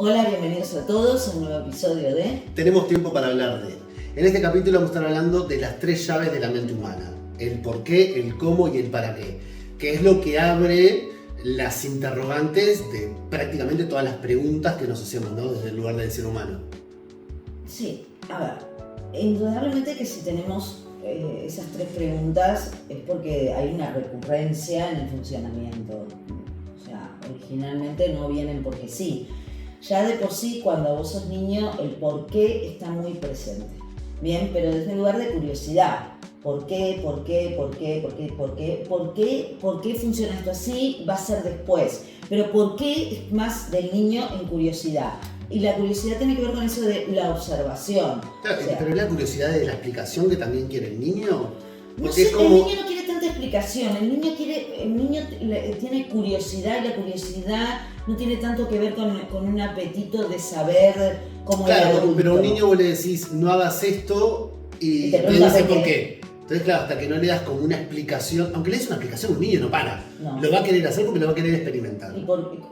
Hola, bienvenidos a todos a un nuevo episodio de Tenemos tiempo para hablar de. En este capítulo vamos a estar hablando de las 3 llaves de la mente humana. El por qué, el cómo y el para qué. Que es lo que abre las interrogantes de prácticamente todas las preguntas que nos hacemos, ¿no? Desde el lugar del ser humano. Sí, a ver, indudablemente que si tenemos esas 3 preguntas es porque hay una recurrencia en el funcionamiento. O sea, originalmente no vienen porque sí. Ya de por sí, cuando vos sos niño, el por qué está muy presente. Bien, pero desde el lugar de curiosidad. ¿Por qué? ¿Por qué? ¿Por qué? ¿Por qué? ¿Por qué? ¿Por qué? ¿Por qué funciona esto así? Va a ser después. Pero ¿por qué es más del niño en curiosidad? Y la curiosidad tiene que ver con eso de la observación. Claro, O sea, pero es la curiosidad de la explicación que también quiere el niño. no Porque sé, es como. el niño no quiere tanta explicación, el niño tiene curiosidad y la curiosidad no tiene tanto que ver con un apetito de saber cómo el Claro, adulto. pero a un niño vos le decís, no hagas esto y te te preguntas dice por por qué. qué. Entonces, claro, hasta que no le das como una explicación, aunque le des una explicación, un niño no para. No. Lo va a querer hacer porque lo va a querer experimentar.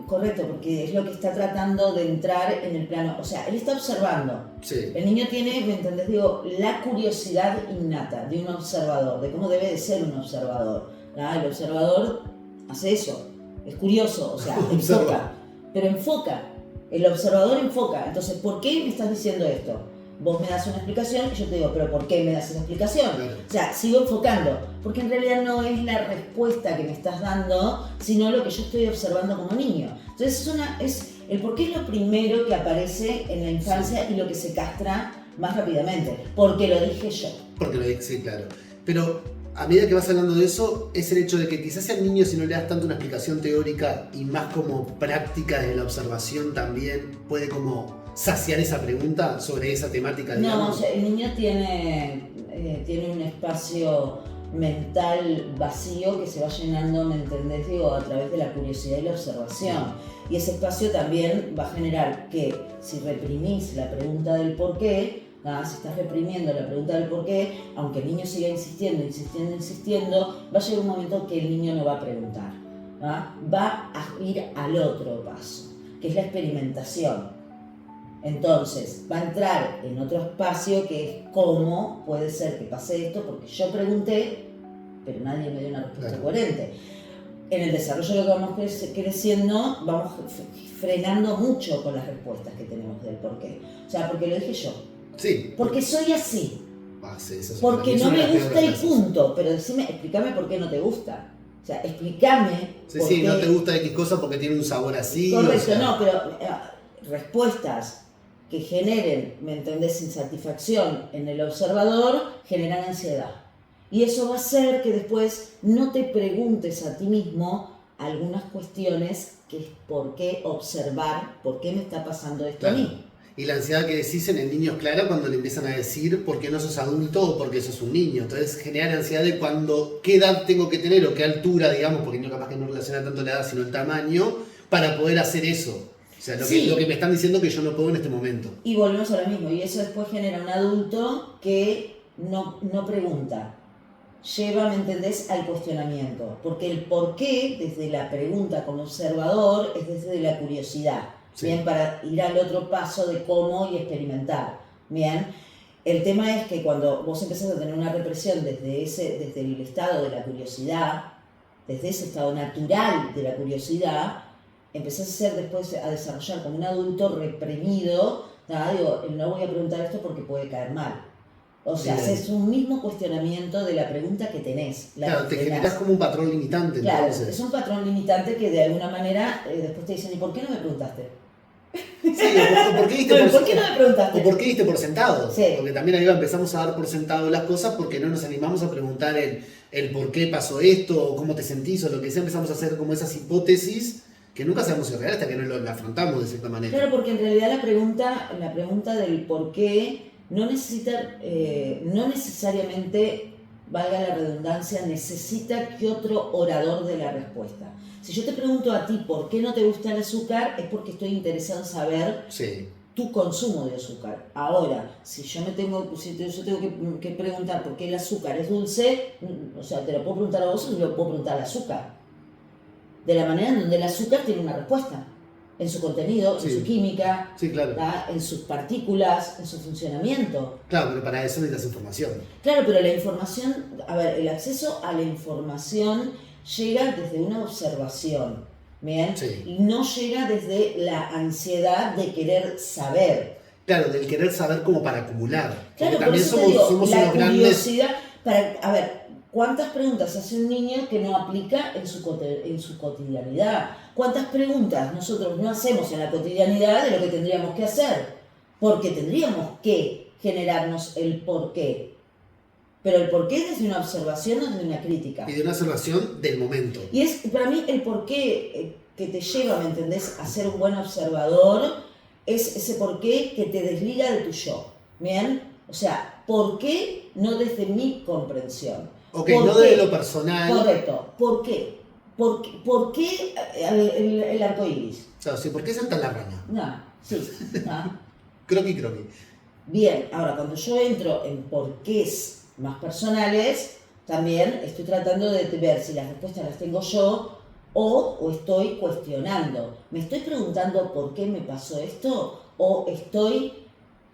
Correcto, porque es lo que está tratando de entrar en el plano. O sea, él está observando. Sí. El niño tiene, ¿me entendés? Digo, la curiosidad innata de un observador, de cómo debe de ser un observador. ¿Ah? El observador hace eso, es curioso, o sea, enfoca. Pero enfoca. El observador enfoca. Entonces, ¿por qué me estás diciendo esto? Vos me das una explicación y yo te digo, ¿pero por qué me das esa explicación? Claro. O sea, sigo enfocando, porque en realidad no es la respuesta que me estás dando, sino lo que yo estoy observando como niño. Entonces, el por qué es lo primero que aparece en la infancia y lo que se castra más rápidamente, porque lo dije yo. Porque lo dije, sí, claro. Pero a medida que vas hablando de eso, es el hecho de que quizás al niño, si no le das tanto una explicación teórica y más como práctica de la observación, también puede como saciar esa pregunta sobre esa temática, digamos. No, o sea, el niño tiene un espacio mental vacío que se va llenando, ¿me entendés? Digo, a través de la curiosidad y la observación. Y ese espacio también va a generar que si reprimís la pregunta del por qué, si estás reprimiendo la pregunta del por qué, aunque el niño siga insistiendo, va a llegar un momento que el niño no va a preguntar. Va a ir al otro paso, que es la experimentación. Entonces, va a entrar en otro espacio que es cómo puede ser que pase esto, porque yo pregunté, pero nadie me dio una respuesta coherente. En el desarrollo de lo que vamos creciendo, vamos frenando mucho con las respuestas que tenemos del por qué. O sea, porque lo dije yo. Sí. Porque soy así. Sí, Porque no me gusta y punto. Pero explícame por qué no te gusta. O sea, explícame. Sí, no te gusta X cosa porque tiene un sabor así. Correcto, o sea. no, pero respuestas que generen, ¿me entendés?, insatisfacción en el observador, generan ansiedad. Y eso va a hacer que después no te preguntes a ti mismo algunas cuestiones que es por qué observar, por qué me está pasando esto a mí. Y la ansiedad que decís en el niño es clara cuando le empiezan a decir por qué no sos adulto o por qué sos un niño. Entonces genera la ansiedad de qué edad tengo que tener o qué altura, digamos, porque el niño capaz que no relaciona tanto la edad sino el tamaño, para poder hacer eso. O sea, lo que me están diciendo que yo no puedo en este momento. Y volvemos a lo mismo, y eso después genera un adulto que no pregunta. Lleva, ¿me entendés?, al cuestionamiento. Porque el por qué, desde la pregunta como observador, es desde la curiosidad. Sí. Bien, para ir al otro paso de cómo y experimentar. Bien, el tema es que cuando vos empezás a tener una represión desde el estado de la curiosidad, desde ese estado natural de la curiosidad, empezás a desarrollar como un adulto reprimido. Digo, no voy a preguntar esto porque puede caer mal. O sea, haces un mismo cuestionamiento de la pregunta que tenés. Claro, te generás como un patrón limitante. Claro, entonces. Es un patrón limitante que de alguna manera después te dicen, ¿y por qué no me preguntaste? Sí, ¿por qué no me preguntaste? ¿O por qué diste por sentado? Sí. Porque también ahí empezamos a dar por sentado las cosas porque no nos animamos a preguntar el por qué pasó esto, o cómo te sentís, o lo que sea. Empezamos a hacer como esas hipótesis que nunca sabemos si es real hasta que no la afrontamos de cierta manera. Claro, porque en realidad la pregunta del por qué no necesariamente, valga la redundancia, necesita que otro orador dé la respuesta. Si yo te pregunto a ti por qué no te gusta el azúcar, es porque estoy interesado en saber tu consumo de azúcar. Ahora, si yo tengo que preguntar por qué el azúcar es dulce, o sea, te lo puedo preguntar a vos o te lo puedo preguntar al azúcar. De la manera en donde el azúcar tiene una respuesta. en su contenido, Sí. en su química, Sí, claro. en sus partículas, en su funcionamiento. Claro, pero para eso necesitas información. Claro, pero la información, a ver, el acceso a la información llega desde una observación, ¿bien? Sí. Y no llega desde la ansiedad de querer saber. Claro, del querer saber como para acumular. Porque Claro, por también eso te digo, somos la unos grandes. curiosidad, a ver, ¿cuántas preguntas hace un niño que no aplica en su cotidianidad? ¿Cuántas preguntas nosotros no hacemos en la cotidianidad de lo que tendríamos que hacer? Porque tendríamos que generarnos el porqué. Pero el porqué desde una observación, no desde una crítica. Y de una observación del momento. Y es para mí el porqué que te lleva, ¿me entendés?, a ser un buen observador, es ese porqué que te desliga de tu yo. ¿Bien? O sea, ¿por qué no desde mi comprensión? Ok, ¿Por no qué? de lo personal. Correcto. ¿Por qué? ¿Por qué el arco iris? Claro, sí, ¿por qué salta la rana? No, sí. No. Croqui, croqui. Bien, ahora cuando yo entro en porqués más personales, también estoy tratando de ver si las respuestas las tengo yo o estoy cuestionando. ¿Me estoy preguntando por qué me pasó esto? ¿O estoy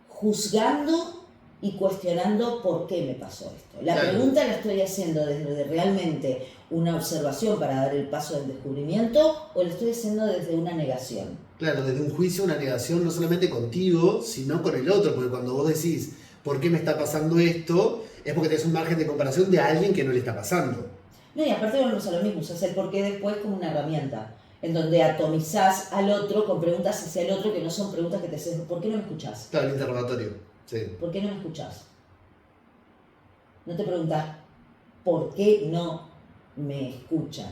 juzgando y cuestionando por qué me pasó esto? La Claro. pregunta la estoy haciendo desde realmente una observación para dar el paso del descubrimiento o la estoy haciendo desde una negación. Claro, desde un juicio, una negación, no solamente contigo, sino con el otro. Porque cuando vos decís, ¿por qué me está pasando esto? Es porque tenés un margen de comparación de alguien que no le está pasando. No, y aparte volvemos a lo mismo, usás el porqué después como una herramienta, en donde atomizás al otro con preguntas hacia el otro que no son preguntas que te hacen, ¿por qué no me escuchás? Claro, el interrogatorio. Sí. ¿Por qué no me escuchás? No te preguntas, ¿por qué no me escuchan?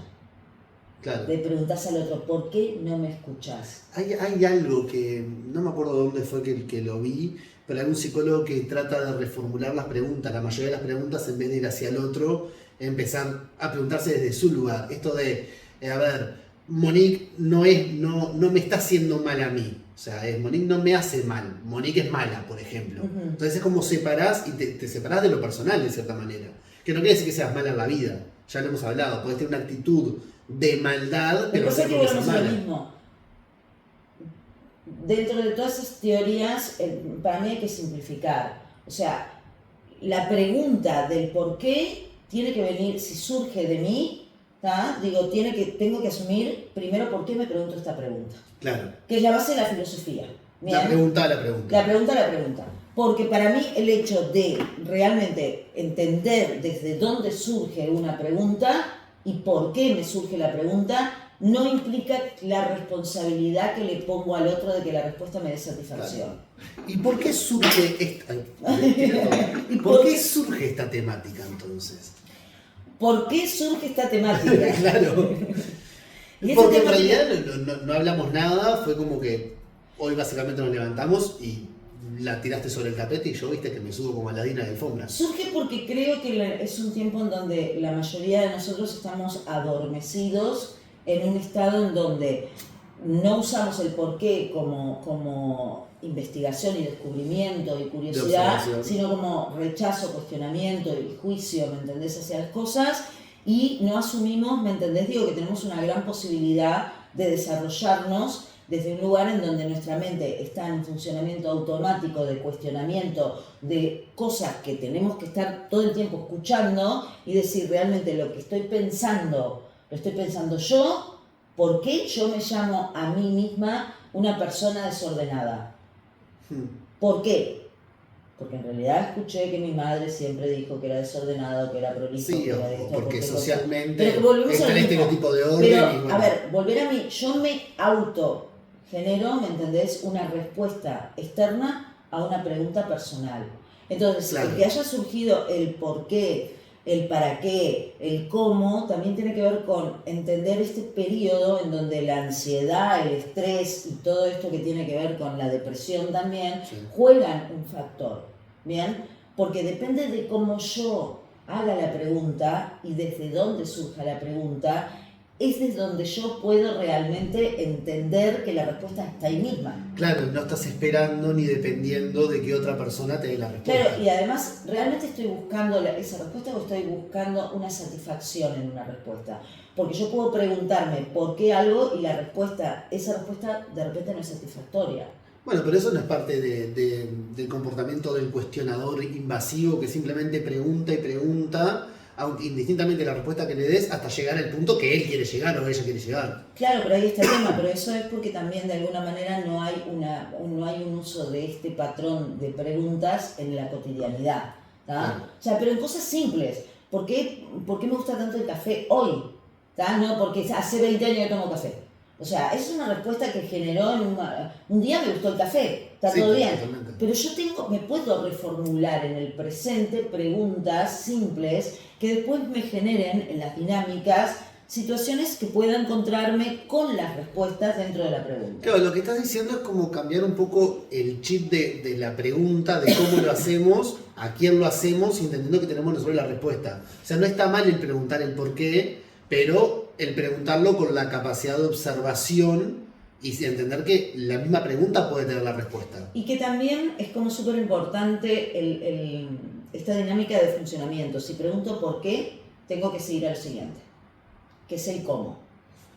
Claro. Le preguntás al otro, ¿por qué no me escuchás? Hay algo que, no me acuerdo dónde fue que lo vi, pero hay un psicólogo que trata de reformular las preguntas, la mayoría de las preguntas, en vez de ir hacia el otro, empezar a preguntarse desde su lugar. Esto de, a ver, Monique no me está haciendo mal a mí. O sea, Monique no me hace mal. Monique es mala, por ejemplo. Ujú. Entonces es como separás y te separás de lo personal, de cierta manera. Que no quiere decir que seas mala en la vida. Ya lo hemos hablado. Podés tener una actitud de maldad, Lo que pero no pasa es ser que porque sos volvemos a lo mala. mismo. Dentro de todas esas teorías, para mí hay que simplificar. O sea, la pregunta del por qué tiene que venir, si surge de mí, ¿tá? Digo, tengo que asumir primero por qué me pregunto esta pregunta, Claro. que es la base de la filosofía. ¿Bien? La pregunta a la pregunta. La pregunta. Porque para mí el hecho de realmente entender desde dónde surge una pregunta y por qué me surge la pregunta, no implica la responsabilidad que le pongo al otro de que la respuesta me dé satisfacción. ¿Y por qué surge esta, ¿Y ¿por qué surge esta temática entonces? ¿Por qué surge esta temática? Claro. Y esta Porque en temática- realidad no hablamos nada, fue como que hoy básicamente nos levantamos y la tiraste sobre el tapete y yo viste que me subo como Aladina de alfombra. Surge porque creo que es un tiempo en donde la mayoría de nosotros estamos adormecidos en un estado en donde no usamos el porqué como investigación y descubrimiento y curiosidad, observación. sino como rechazo, cuestionamiento y juicio, ¿me entendés?, hacia las cosas, y no asumimos, ¿me entendés? Digo que tenemos una gran posibilidad de desarrollarnos desde un lugar en donde nuestra mente está en funcionamiento automático de cuestionamiento de cosas que tenemos que estar todo el tiempo escuchando y decir realmente lo que estoy pensando, lo estoy pensando yo. ¿Por qué yo me llamo a mí misma una persona desordenada? ¿Por qué? Porque en realidad escuché que mi madre siempre dijo que era desordenado, que era prolijo, Sí, que o era esto, porque socialmente Pero que volvemos está a el lo mismo. estereotipo de orden Pero, y bueno. a ver, volver a mí, yo me genero, ¿me entendés?, una respuesta externa a una pregunta personal. Entonces, Claro. el que haya surgido el por qué, el para qué, el cómo, también tiene que ver con entender este periodo en donde la ansiedad, el estrés y todo esto que tiene que ver con la depresión también, Sí. juegan un factor, ¿bien? Porque depende de cómo yo haga la pregunta y desde dónde surja la pregunta, es desde donde yo puedo realmente entender que la respuesta está ahí misma. Claro, no estás esperando ni dependiendo de que otra persona te dé la respuesta. Claro, y además, ¿realmente estoy buscando esa respuesta o estoy buscando una satisfacción en una respuesta? Porque yo puedo preguntarme por qué algo y esa respuesta de repente no es satisfactoria. Bueno, pero eso no es parte del comportamiento del cuestionador invasivo que simplemente pregunta y pregunta, aunque indistintamente la respuesta que le des, hasta llegar al punto que él quiere llegar o ella quiere llegar. Claro, pero ahí está el tema, pero eso es porque también de alguna manera no hay un uso de este patrón de preguntas en la cotidianidad. Claro. O sea, pero en cosas simples. ¿Por qué me gusta tanto el café hoy? ¿Tá? No porque hace 20 años que tomo café. O sea, esa es una respuesta que generó un día me gustó el café, está Sí, todo bien. totalmente. Pero me puedo reformular en el presente preguntas simples que después me generen en las dinámicas situaciones que pueda encontrarme con las respuestas dentro de la pregunta. Claro, lo que estás diciendo es como cambiar un poco el chip de la pregunta, de cómo lo hacemos, a quién lo hacemos, entendiendo que tenemos nosotros la respuesta. O sea, no está mal el preguntar el por qué, pero el preguntarlo con la capacidad de observación y entender que la misma pregunta puede tener la respuesta. Y que también es como súper importante esta dinámica de funcionamiento. Si pregunto por qué, tengo que seguir al siguiente, que es el cómo.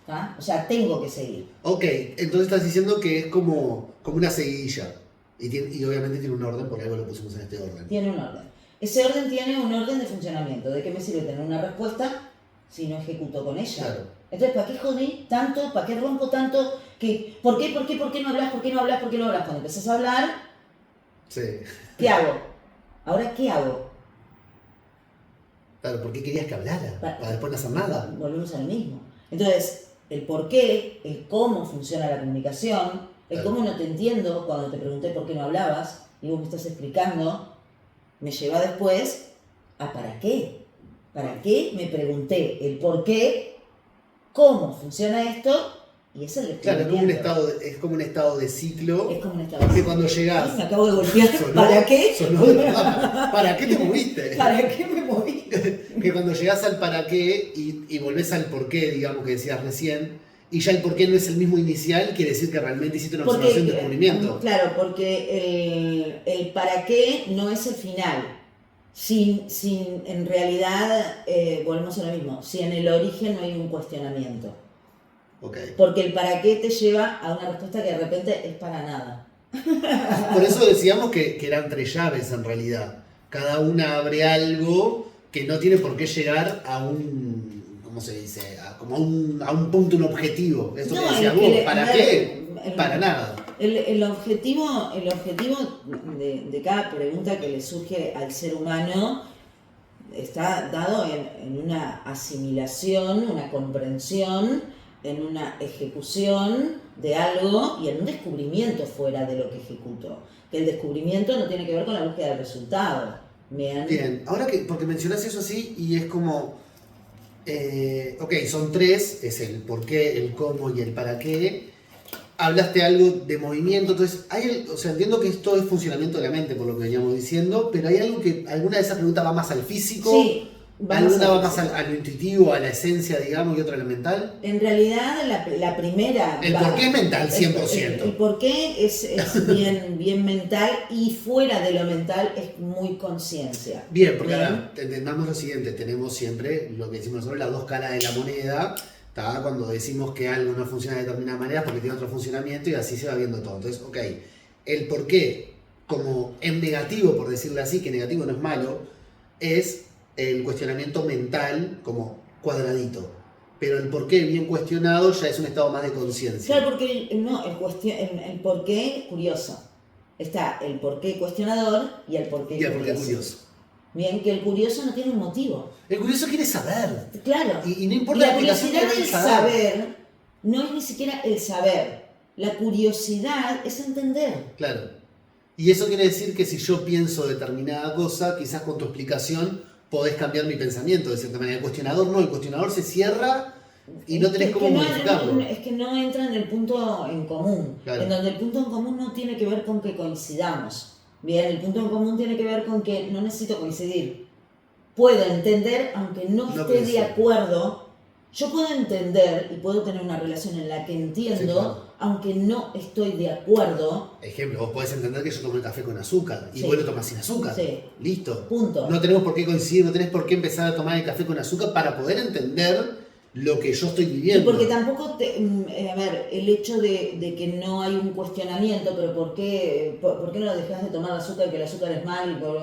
¿Ah? O sea, tengo que seguir. Ok, entonces estás diciendo que es como una seguidilla. Y obviamente tiene un orden, por algo lo pusimos en este orden. Tiene un orden. Ese orden tiene un orden de funcionamiento. ¿De qué me sirve tener una respuesta si no ejecuto con ella? Claro. Entonces, ¿para qué jodí tanto? ¿Para qué rompo tanto? ¿Por qué no hablas? ¿Por qué no hablas? Cuando empezás a hablar, Sí. ¿qué hago? Ahora, ¿qué hago? Claro, ¿por qué querías que hablara? Para después no hacer nada. Volvemos al mismo. Entonces, el por qué, el cómo funciona la comunicación, el cómo no te entiendo cuando te pregunté por qué no hablabas y vos me estás explicando, me lleva después a ¿para qué? ¿Para qué? Me pregunté el por qué, cómo funciona esto y es el descubrimiento. Claro, es como un estado de ciclo. Es como un estado de que ciclo. cuando llegás. Me acabo de golpear. ¿Para qué? Sonó de verdad. ¿Para qué te moviste? ¿Para qué me moví? Que cuando llegás al para qué y volvés al por qué, digamos que decías recién, y ya el por qué no es el mismo inicial, quiere decir que realmente hiciste una observación de descubrimiento. Claro, porque el para qué no es el final. Sin en realidad, volvemos a lo mismo, si en el origen no hay un cuestionamiento. Okay. Porque el para qué te lleva a una respuesta que de repente es para nada. Por eso decíamos que eran 3 llaves en realidad. Cada una abre algo que no tiene por qué llegar a un, ¿cómo se dice? Como a un punto, un objetivo. Eso que decías vos, ¿para qué? Para nada. El objetivo de cada pregunta que le surge al ser humano está dado en una asimilación, una comprensión, en una ejecución de algo y en un descubrimiento fuera de lo que ejecuto. Que el descubrimiento no tiene que ver con la búsqueda del resultado. Bien, ahora que, porque mencionás eso así y es como, ok, son 3, es el por qué, el cómo y el para qué. Hablaste algo de movimiento, entonces, entiendo que esto es funcionamiento de la mente, por lo que veníamos diciendo, pero hay algo que, alguna de esas preguntas va más al físico, sí, alguna va más a lo intuitivo, a la esencia, digamos, y otra a lo mental. En realidad, la primera... El por qué es mental, 100%. El por qué es bien mental y fuera de lo mental es muy conciencia. Bien, porque ahora entendamos lo siguiente, tenemos siempre lo que decimos nosotros, las 2 caras de la moneda. Cuando decimos que algo no funciona de determinada manera porque tiene otro funcionamiento y así se va viendo todo. Entonces, ok, el por qué, como en negativo, por decirlo así, que negativo no es malo, es el cuestionamiento mental como cuadradito. Pero el por qué bien cuestionado ya es un estado más de conciencia. Claro, porque el por qué curioso. Está el por qué cuestionador y el por qué curioso. Bien, que el curioso no tiene un motivo. El curioso quiere saber. Claro. Y no importa la curiosidad del saber no es ni siquiera el saber. La curiosidad es entender. Claro. Y eso quiere decir que si yo pienso determinada cosa, quizás con tu explicación podés cambiar mi pensamiento de cierta manera. El cuestionador no, el cuestionador se cierra y no tenés cómo modificarlo. Es que no entra en el punto en común. Claro. En donde el punto en común no tiene que ver con que coincidamos. Bien, el punto en común tiene que ver con que no necesito coincidir. Puedo entender, aunque no esté de acuerdo yo puedo entender y puedo tener una relación en la que entiendo, Sí, claro. aunque no estoy de acuerdo. Ejemplo, vos podés entender que yo tomo el café con azúcar y Sí. vos lo tomás sin azúcar. Sí. Listo. Punto. No tenemos por qué coincidir, no tenés por qué empezar a tomar el café con azúcar para poder entender lo que yo estoy Y viviendo. porque tampoco, a ver, el hecho de que no hay un cuestionamiento, pero ¿por qué no dejas de tomar azúcar, que el azúcar es mal, y por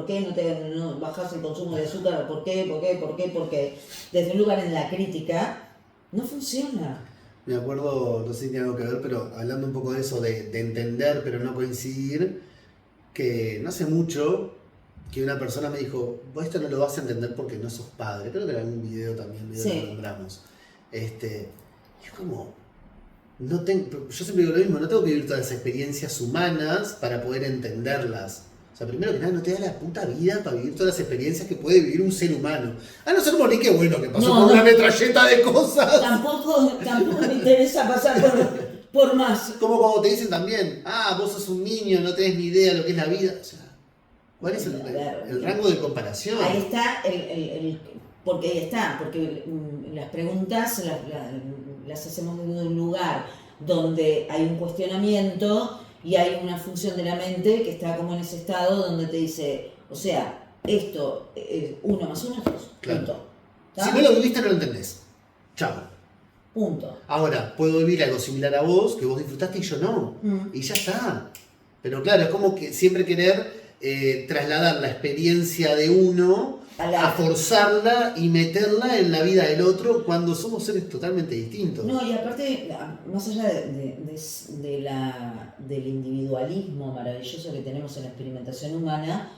qué no bajas el consumo de azúcar? ¿Por qué? Porque desde un lugar en la crítica no funciona. Me acuerdo, no sé si tiene algo que ver, pero hablando un poco de eso, de entender pero no coincidir, que no hace mucho que una persona me dijo, vos esto no lo vas a entender porque no sos padre. Creo que en algún video también Sí. lo nombramos. Y es como, yo siempre digo lo mismo, no tengo que vivir todas las experiencias humanas para poder entenderlas. O sea, primero que nada, no te da la puta vida para vivir todas las experiencias que puede vivir un ser humano. A no ser morir, qué bueno que pasó por una metralleta de cosas. Tampoco me interesa pasar por más. Como cuando te dicen también, vos sos un niño, no tenés ni idea de lo que es la vida. O sea, ¿cuál es el rango de comparación? Ahí está porque las preguntas las hacemos desde un lugar donde hay un cuestionamiento y hay una función de la mente que está como en ese estado donde te dice, o sea, esto es 1 más 1 es 2. Claro. Punto. Si no lo viviste, no lo entendés. Chao. Punto. Ahora, puedo vivir algo similar a vos, que vos disfrutaste y yo no. Y ya está. Pero claro, es como que siempre querer trasladar la experiencia de uno a forzarla y meterla en la vida del otro cuando somos seres totalmente distintos. No, y aparte, más allá del individualismo maravilloso que tenemos en la experimentación humana,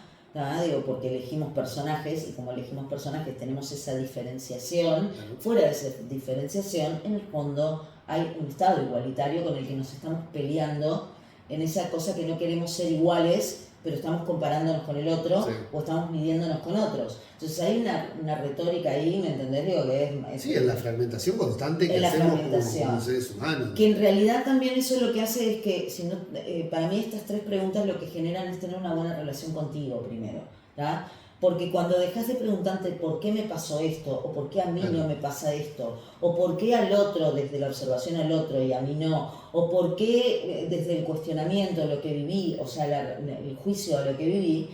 porque elegimos personajes y como elegimos personajes tenemos esa diferenciación. Fuera de esa diferenciación, en el fondo hay un estado igualitario con el que nos estamos peleando en esa cosa que no queremos ser iguales, pero estamos comparándonos con el otro, sí, o estamos midiéndonos con otros. Entonces hay una retórica ahí, ¿me entendés? Digo, que es sí, es la fragmentación constante que hacemos como seres humanos. Que en realidad también eso lo que hace es que, para mí estas 3 preguntas lo que generan es tener una buena relación contigo primero, ¿tá? Porque cuando dejas de preguntarte por qué me pasó esto, o por qué a mí no me pasa esto, o por qué al otro, desde la observación al otro y a mí no, o por qué desde el cuestionamiento de lo que viví, o sea, el juicio de lo que viví,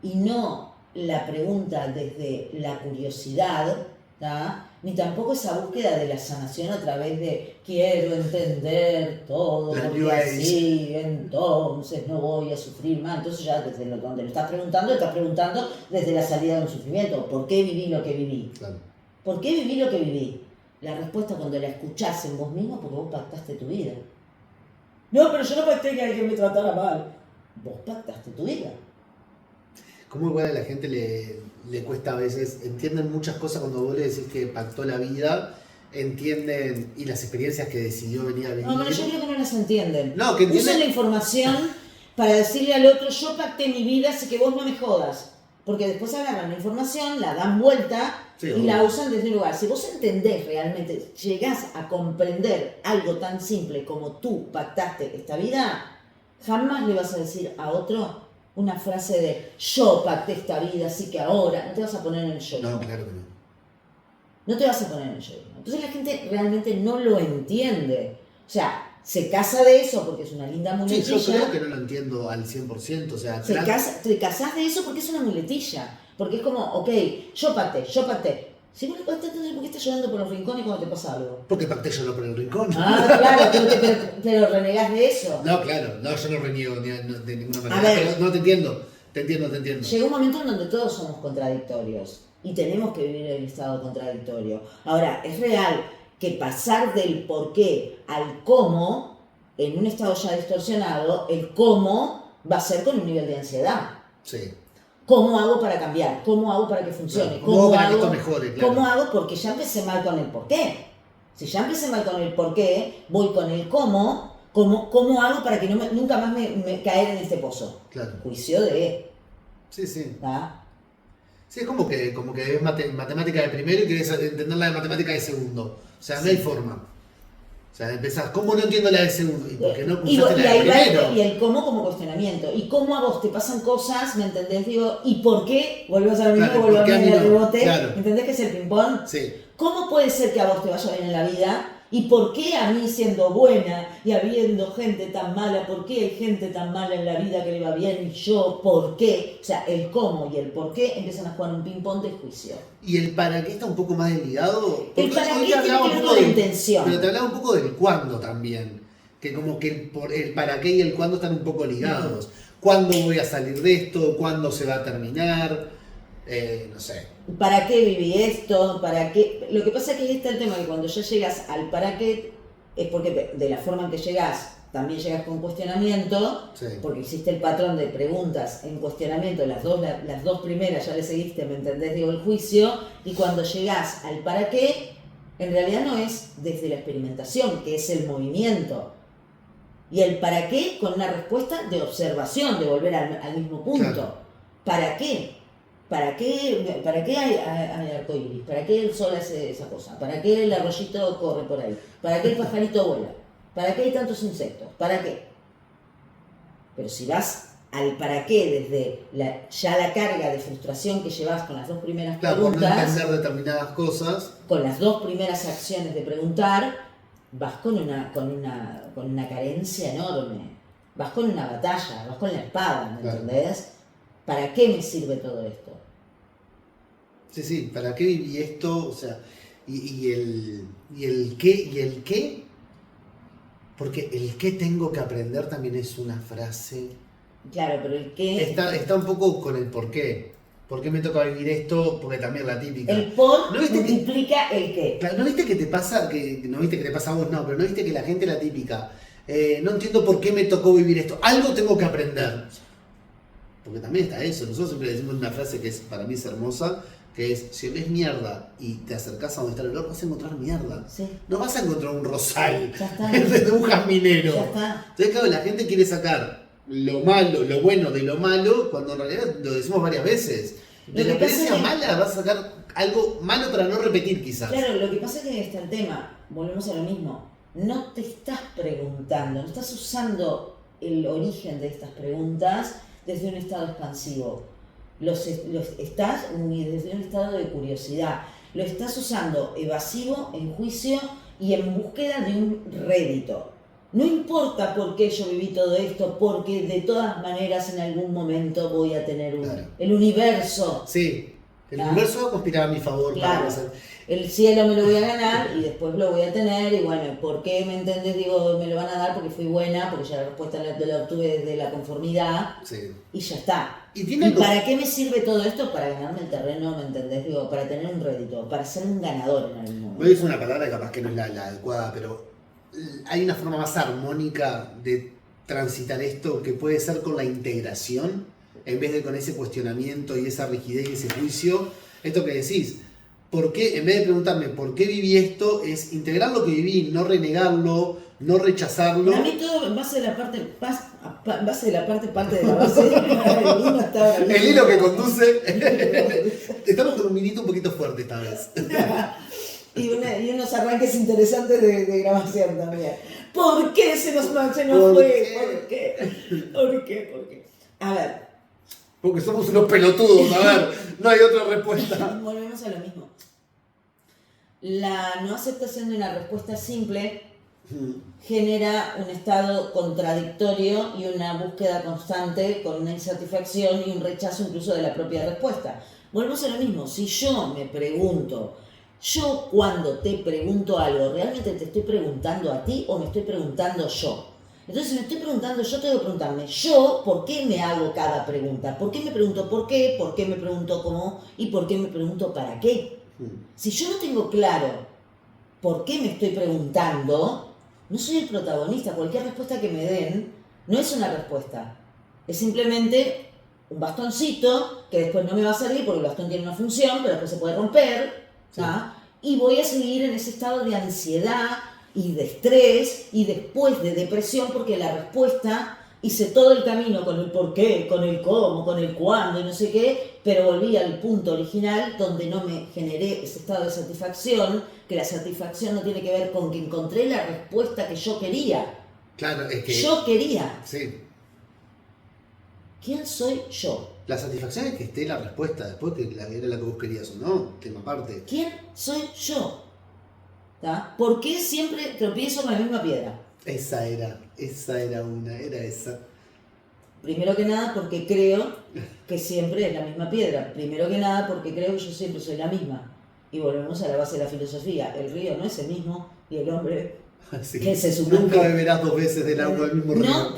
y no la pregunta desde la curiosidad, ¿tá? Ni tampoco esa búsqueda de la sanación a través de quiero entender todo, porque así entonces no voy a sufrir más. Entonces ya desde donde lo estás preguntando desde la salida de un sufrimiento. ¿Por qué viví lo que viví? Claro. ¿Por qué viví lo que viví? La respuesta cuando la escuchás en vos mismo, porque vos pactaste tu vida. No, pero yo no pacté que alguien me tratara mal. Vos pactaste tu vida. ¿Cómo igual a la gente le cuesta a veces? Entienden muchas cosas cuando vos le decís que pactó la vida, entienden, y las experiencias que decidió venir a vivir. No, pero yo creo que no las entienden. No, que entienden. Usan la información para decirle al otro, yo pacté mi vida, así que vos no me jodas. Porque después agarran la información, la dan vuelta, sí, y la usan desde un lugar. Si vos entendés realmente, llegás a comprender algo tan simple como tú pactaste esta vida, jamás le vas a decir a otro una frase de yo pacté esta vida, así que ahora no te vas a poner en el yo. No, claro que no. No te vas a poner en el yo. Entonces la gente realmente no lo entiende. O sea, se casa de eso porque es una linda muletilla. Sí, yo creo que no lo entiendo al 100%. O sea, te casás de eso porque es una muletilla. Porque es como, ok, yo pacté. Si vos no pactaste, entonces ¿por qué estás llorando por los rincones cuando te pasa algo? Porque pacté yo no por el rincón. Claro, pero renegás de eso. No, claro, no, yo no reniego de ninguna manera. Pero no te entiendo. Llega un momento en donde todos somos contradictorios y tenemos que vivir el estado contradictorio. Ahora, es real que pasar del por qué al cómo, en un estado ya distorsionado, el cómo va a ser con un nivel de ansiedad. Sí. ¿Cómo hago para cambiar? ¿Cómo hago para que funcione? Claro, ¿cómo hago para que esto mejore? Claro. ¿Cómo hago? Porque ya empecé mal con el por qué. Si ya empecé mal con el por qué, voy con el cómo hago para que nunca más me caer en este pozo. Claro. Juicio de... Sí. ¿Ah? Sí, es como que es matemática de primero y querés entender la de matemática de segundo. O sea, no hay forma. O sea, empezás, ¿cómo no entiendo la de segundo? ¿Y por qué no usaste la de primero? Y el cómo como cuestionamiento. ¿Y cómo a vos te pasan cosas? ¿Me entendés? Digo, ¿y por qué? Volvés a lo mismo, volvés a el rebote. Claro. ¿Entendés que es el ping-pong? Sí. ¿Cómo puede ser que a vos te vaya bien en la vida? ¿Y por qué a mí siendo buena y habiendo gente tan mala, por qué hay gente tan mala en la vida que le va bien y yo, por qué? O sea, el cómo y el por qué empiezan a jugar un ping-pong de juicio. ¿Y el para qué está un poco más desligado? El para qué tiene que ver con la intención. Pero te hablaba un poco del cuándo también. Que como que el para qué y el cuándo están un poco ligados. ¿Cuándo voy a salir de esto? ¿Cuándo se va a terminar? No sé. ¿Para qué viví esto? ¿Para qué? Lo que pasa es que está el tema que cuando ya llegas al para qué, es porque de la forma en que llegas, también llegas con cuestionamiento, Sí. porque existe el patrón de preguntas en cuestionamiento, las dos primeras ya le seguiste, ¿me entendés? Digo, el juicio, y cuando llegas al para qué, en realidad no es desde la experimentación, que es el movimiento. Y el para qué con una respuesta de observación, de volver al mismo punto. Claro. ¿Para qué? ¿Para qué hay arcoíris? ¿Para qué el sol hace esa cosa? ¿Para qué el arroyito corre por ahí? ¿Para qué el pajarito vuela? ¿Para qué hay tantos insectos? ¿Para qué? Pero si vas al para qué desde ya la carga de frustración que llevas con las dos primeras Claro, por no preguntas, entender determinadas cosas. con las dos primeras acciones de preguntar, vas con una carencia enorme. Vas con una batalla, vas con la espada, ¿me Claro. entendés? ¿Para qué me sirve todo esto? Sí, ¿para qué viví esto? O sea, y el qué, porque el qué tengo que aprender también es una frase. Claro, pero el qué... Está un poco con el por qué. ¿Por qué me toca vivir esto? Porque también la típica. El por ¿No viste que- multiplica el qué. Claro, ¿no viste que te pasa, no viste que te pasa a vos? No, pero ¿no viste que la gente la típica? No entiendo por qué me tocó vivir esto. Algo tengo que aprender. Porque también está eso. Nosotros siempre decimos una frase que para mí es hermosa, que es, si ves mierda y te acercás a donde está el olor, vas a encontrar mierda. Sí, No vas a encontrar un rosal ya está. de un jazminero. Ya está. Entonces, claro, la gente quiere sacar lo malo, lo bueno de lo malo, cuando en realidad lo decimos varias veces. De Lo la que pasa experiencia es que- mala vas a sacar algo malo para no repetir quizás. Claro, lo que pasa es que está el tema, volvemos a lo mismo, no te estás preguntando, no estás usando el origen de estas preguntas desde un estado expansivo, estás desde un estado de curiosidad, lo estás usando evasivo, en juicio y en búsqueda de un rédito. No importa por qué yo viví todo esto, porque de todas maneras en algún momento voy a tener Claro. el universo. Sí, el Ah. universo va a conspirar a mi favor. Claro, para hacer- el cielo me lo voy a ganar y después lo voy a tener y bueno, ¿por qué me entendés? Digo, me lo van a dar porque fui buena, porque ya la respuesta la obtuve desde la conformidad Sí. y ya está. Y ¿Y tiene algo... para qué me sirve todo esto? Para ganarme el terreno, ¿me entendés? Digo, para tener un rédito, para ser un ganador en algún Voy a momento. decir una palabra que capaz que no es la adecuada, pero hay una forma más armónica de transitar esto que puede ser con la integración, en vez de con ese cuestionamiento y esa rigidez y ese juicio. Esto que decís, ¿por qué? En vez de preguntarme por qué viví esto, es integrar lo que viví, no renegarlo, no rechazarlo. Para mí todo en base de la parte, parte de la base del hilo hasta ahora mismo. El hilo que conduce. Estamos con un minito un poquito fuerte esta vez. Y unos arranques interesantes de grabación también. ¿Por qué se nos ¿Por fue? qué? ¿Por qué? A ver, Porque somos unos pelotudos, a ver, no hay otra respuesta. volvemos a lo mismo. La no aceptación de una respuesta simple genera un estado contradictorio y una búsqueda constante con una insatisfacción y un rechazo incluso de la propia respuesta. Volvemos a lo mismo. Si yo me pregunto, yo cuando te pregunto algo, ¿realmente te estoy preguntando a ti o me estoy preguntando yo? Entonces, si me estoy preguntando yo, tengo que preguntarme yo, ¿por qué me hago cada pregunta? ¿Por qué me pregunto por qué? ¿Por qué me pregunto cómo? ¿Y por qué me pregunto para qué? Si yo no tengo claro por qué me estoy preguntando, no soy el protagonista. Cualquier respuesta que me den no es una respuesta. Es simplemente un bastoncito que después no me va a servir porque el bastón tiene una función, pero después se puede romper. Sí. ¿Ah? Y voy a seguir en ese estado de ansiedad y de estrés y después de depresión porque la respuesta hice todo el camino con el por qué, con el cómo, con el cuándo y no sé qué, pero volví al punto original donde no me generé ese estado de satisfacción, que la satisfacción no tiene que ver con que encontré la respuesta que yo quería. Claro, es que... Yo quería. Sí. ¿Quién soy yo? La satisfacción es que esté la respuesta, después que era la que vos querías o no, tema aparte. ¿Quién soy yo? ¿Tá? ¿Por qué siempre tropiezo con la misma piedra? Esa era esa. Primero que nada porque creo que siempre es la misma piedra. Primero que nada porque creo que yo siempre soy la misma. Y volvemos a la base de la filosofía. El río no es el mismo y el hombre Sí. que se supone... Nunca beberás 2 veces del agua del mismo río. No,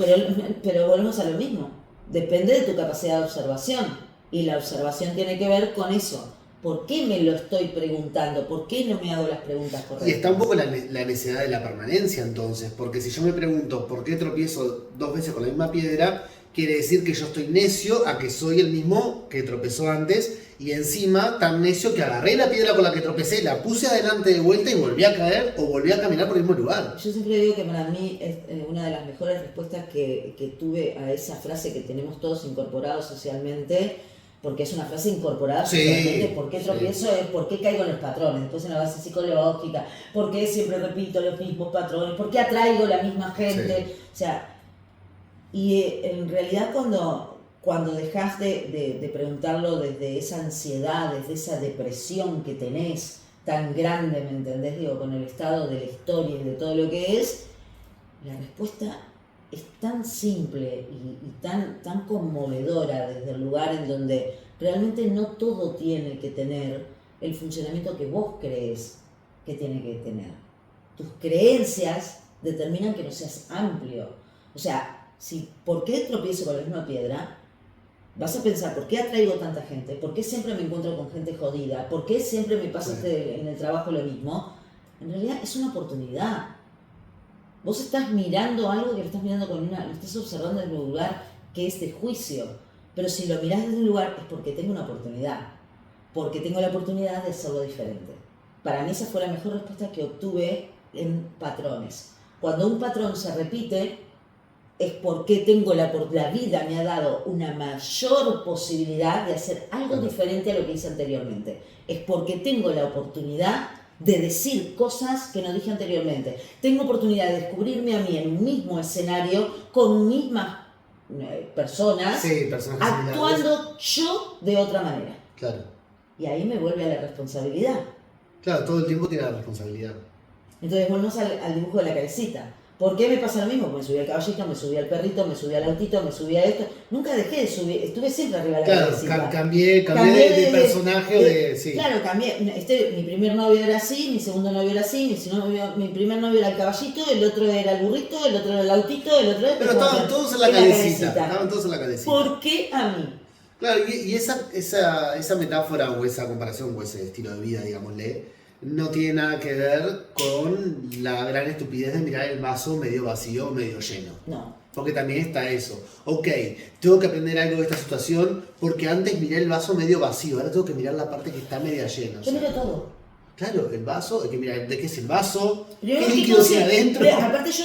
pero volvemos a lo mismo. Depende de tu capacidad de observación. Y la observación tiene que ver con eso. ¿Por qué me lo estoy preguntando? ¿Por qué no me hago las preguntas correctas? Y está un poco la necesidad de la permanencia entonces, porque si yo me pregunto por qué tropiezo 2 veces con la misma piedra, quiere decir que yo estoy necio a que soy el mismo que tropezó antes, y encima tan necio que agarré la piedra con la que tropecé, la puse adelante de vuelta y volví a caer o volví a caminar por el mismo lugar. Yo siempre digo que para mí es una de las mejores respuestas que tuve a esa frase que tenemos todos incorporados socialmente, porque es una frase incorporada socialmente. ¿Por qué tropiezo? Es por qué caigo en los patrones. Después en la base psicológica, por qué siempre repito los mismos patrones, por qué atraigo la misma gente. Sí. O sea, y en realidad cuando dejas de preguntarlo desde esa ansiedad, desde esa depresión que tenés tan grande, ¿me entendés? Digo, con el estado de la historia y de todo lo que es, la respuesta es tan simple y tan conmovedora desde el lugar en donde realmente no todo tiene que tener el funcionamiento que vos crees que tiene que tener. Tus creencias determinan que no seas amplio. O sea, ¿por qué tropiezo con la misma piedra? Vas a pensar, ¿por qué atraigo tanta gente? ¿Por qué siempre me encuentro con gente jodida? ¿Por qué siempre me pasa en el trabajo lo mismo? En realidad es una oportunidad. Vos estás mirando algo que lo estás mirando lo estás observando desde un lugar que es de juicio. Pero si lo mirás desde un lugar es porque tengo una oportunidad. Porque tengo la oportunidad de hacerlo diferente. Para mí esa fue la mejor respuesta que obtuve en patrones. Cuando un patrón se repite, es porque la vida me ha dado una mayor posibilidad de hacer algo diferente a lo que hice anteriormente. Es porque tengo la oportunidad de decir cosas que no dije anteriormente. Tengo oportunidad de descubrirme a mí en un mismo escenario con mismas personas, actuando yo de otra manera. Claro. Y ahí me vuelve a la responsabilidad. Claro, todo el tiempo tiene la responsabilidad. Entonces volvemos al dibujo de la carecita. ¿Por qué me pasa lo mismo? Me subí al caballito, me subí al perrito, me subí al autito, me subí a esto. Nunca dejé de subir, estuve siempre arriba de la cabecita. Claro, cambié de personaje sí. Claro, cambié. Mi primer novio era así, mi segundo novio era así, mi primer novio era el caballito, el otro era el burrito, el otro era el autito, el otro era... Pero estaban todos en la cabecita. Estaban todos en la cabecita. ¿Por qué a mí? Claro, y esa metáfora o esa comparación o ese estilo de vida, digámosle, no tiene nada que ver con la gran estupidez de mirar el vaso medio vacío o medio lleno. No. Porque también está eso. Ok, tengo que aprender algo de esta situación porque antes miré el vaso medio vacío, ahora tengo que mirar la parte que está media llena. Yo miro todo. Claro, el vaso, hay que mirar de qué es el vaso, Primero qué líquido tiene adentro. Aparte yo,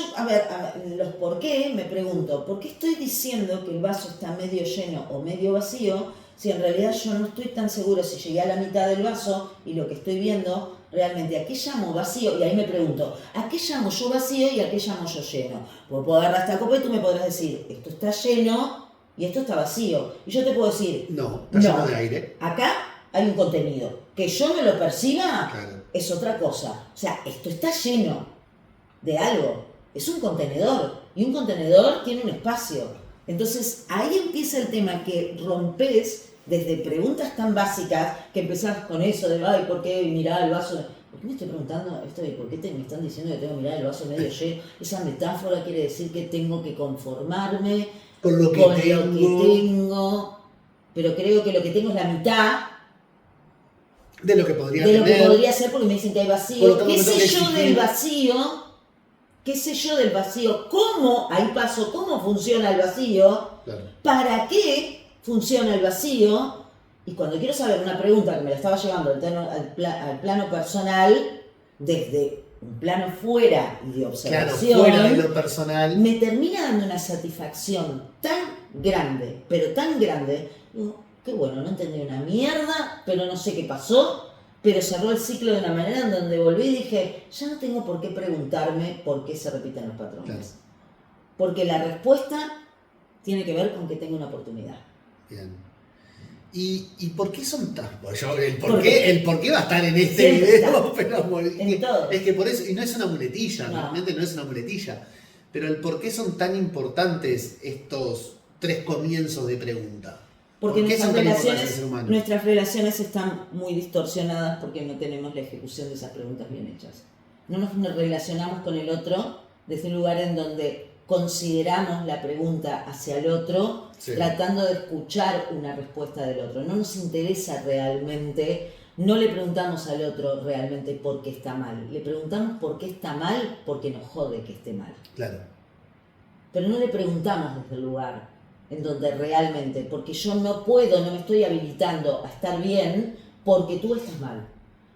los por qué me pregunto, ¿por qué estoy diciendo que el vaso está medio lleno o medio vacío si en realidad yo no estoy tan seguro si llegué a la mitad del vaso y lo que estoy viendo realmente a qué llamo vacío? Y ahí me pregunto, ¿a qué llamo yo vacío y a qué llamo yo lleno? Porque puedo agarrar esta copa y tú me podrás decir, esto está lleno y esto está vacío. Y yo te puedo decir, no, está lleno de aire. Acá hay un contenido. Que yo no lo perciba, claro, es otra cosa. O sea, esto está lleno de algo. Es un contenedor. Y un contenedor tiene un espacio. Entonces, ahí empieza el tema que rompes desde preguntas tan básicas que empezás con eso de, ay, ¿por qué mirar el vaso? ¿Por qué me estoy preguntando esto de por qué me están diciendo que tengo que mirar el vaso medio lleno? Esa metáfora quiere decir que tengo que conformarme con lo que tengo. Pero creo que lo que tengo es la mitad de lo que podría de lo que podría ser, porque me dicen que hay vacío. ¿Qué sé yo del vacío? ¿Qué sé yo del vacío? ¿Cómo? Ahí paso, ¿cómo funciona el vacío? Claro. ¿Para qué funciona el vacío? Y cuando quiero saber una pregunta que me la estaba llevando al plano personal, desde un plano fuera de observación, claro, fuera de lo personal, me termina dando una satisfacción tan grande, pero tan grande, digo, qué bueno, no entendí una mierda, pero no sé qué pasó, pero cerró el ciclo de una manera en donde volví y dije, ya no tengo por qué preguntarme por qué se repiten los patrones. Claro. Porque la respuesta tiene que ver con que tenga una oportunidad. Bien. ¿Y por qué son tan...? El por qué va a estar en este video, pero en todo. Es que por eso, y no es una muletilla, No. realmente no es una muletilla, pero el por qué son tan importantes estos 3 comienzos de pregunta. Porque ¿Por qué son tan importantes al ser humano? nuestras relaciones están muy distorsionadas porque no tenemos la ejecución de esas preguntas bien hechas. No nos relacionamos con el otro desde un lugar en donde consideramos la pregunta hacia el otro, Sí. tratando de escuchar una respuesta del otro. No nos interesa realmente, no le preguntamos al otro realmente por qué está mal. Le preguntamos por qué está mal porque nos jode que esté mal. Claro. Pero no le preguntamos desde el lugar en donde realmente, porque yo no puedo, no me estoy habilitando a estar bien porque tú estás mal.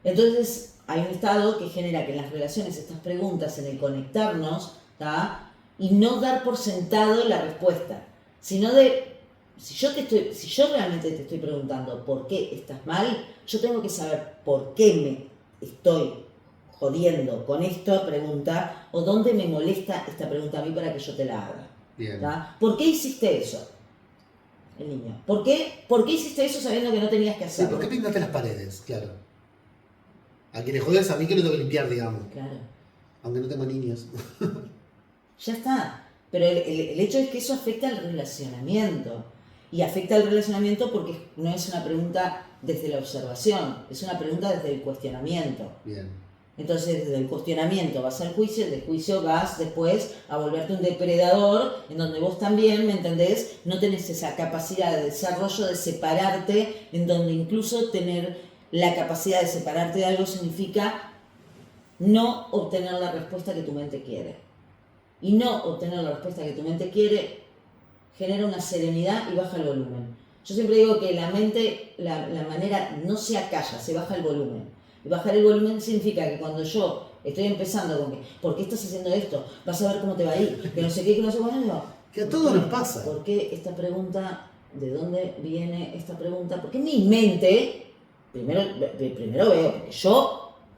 Entonces hay un estado que genera que en las relaciones estas preguntas, en el conectarnos, ¿tá? Y no dar por sentado la respuesta, sino de, si yo realmente te estoy preguntando por qué estás mal, yo tengo que saber por qué me estoy jodiendo con esta pregunta o dónde me molesta esta pregunta a mí para que yo te la haga. Bien. ¿Tá? ¿Por qué hiciste eso? El niño. ¿Por qué hiciste eso sabiendo que no tenías que Sí, hacerlo? ¿por qué pintaste las paredes? Claro. A quien le jodes a mí que lo tengo que limpiar, digamos. Claro. Aunque no tengo niños. Ya está. Pero el hecho es que eso afecta al relacionamiento. Y afecta al relacionamiento porque no es una pregunta desde la observación, es una pregunta desde el cuestionamiento. Bien. Entonces, desde el cuestionamiento vas al juicio, del juicio vas después a volverte un depredador, en donde vos también, ¿me entendés? No tenés esa capacidad de desarrollo de separarte, en donde incluso tener la capacidad de separarte de algo significa no obtener la respuesta que tu mente quiere. Y no obtener la respuesta que tu mente quiere genera una serenidad y baja el volumen. Yo siempre digo que la mente, la manera no se acalla, se baja el volumen. Y bajar el volumen significa que cuando yo estoy empezando con que, ¿por qué estás haciendo esto? Vas a ver cómo te va a ir, que no sé qué, que no sé cuándo. Que a todos nos pasa. ¿Por qué esta pregunta? ¿De dónde viene esta pregunta? Porque mi mente, primero veo, porque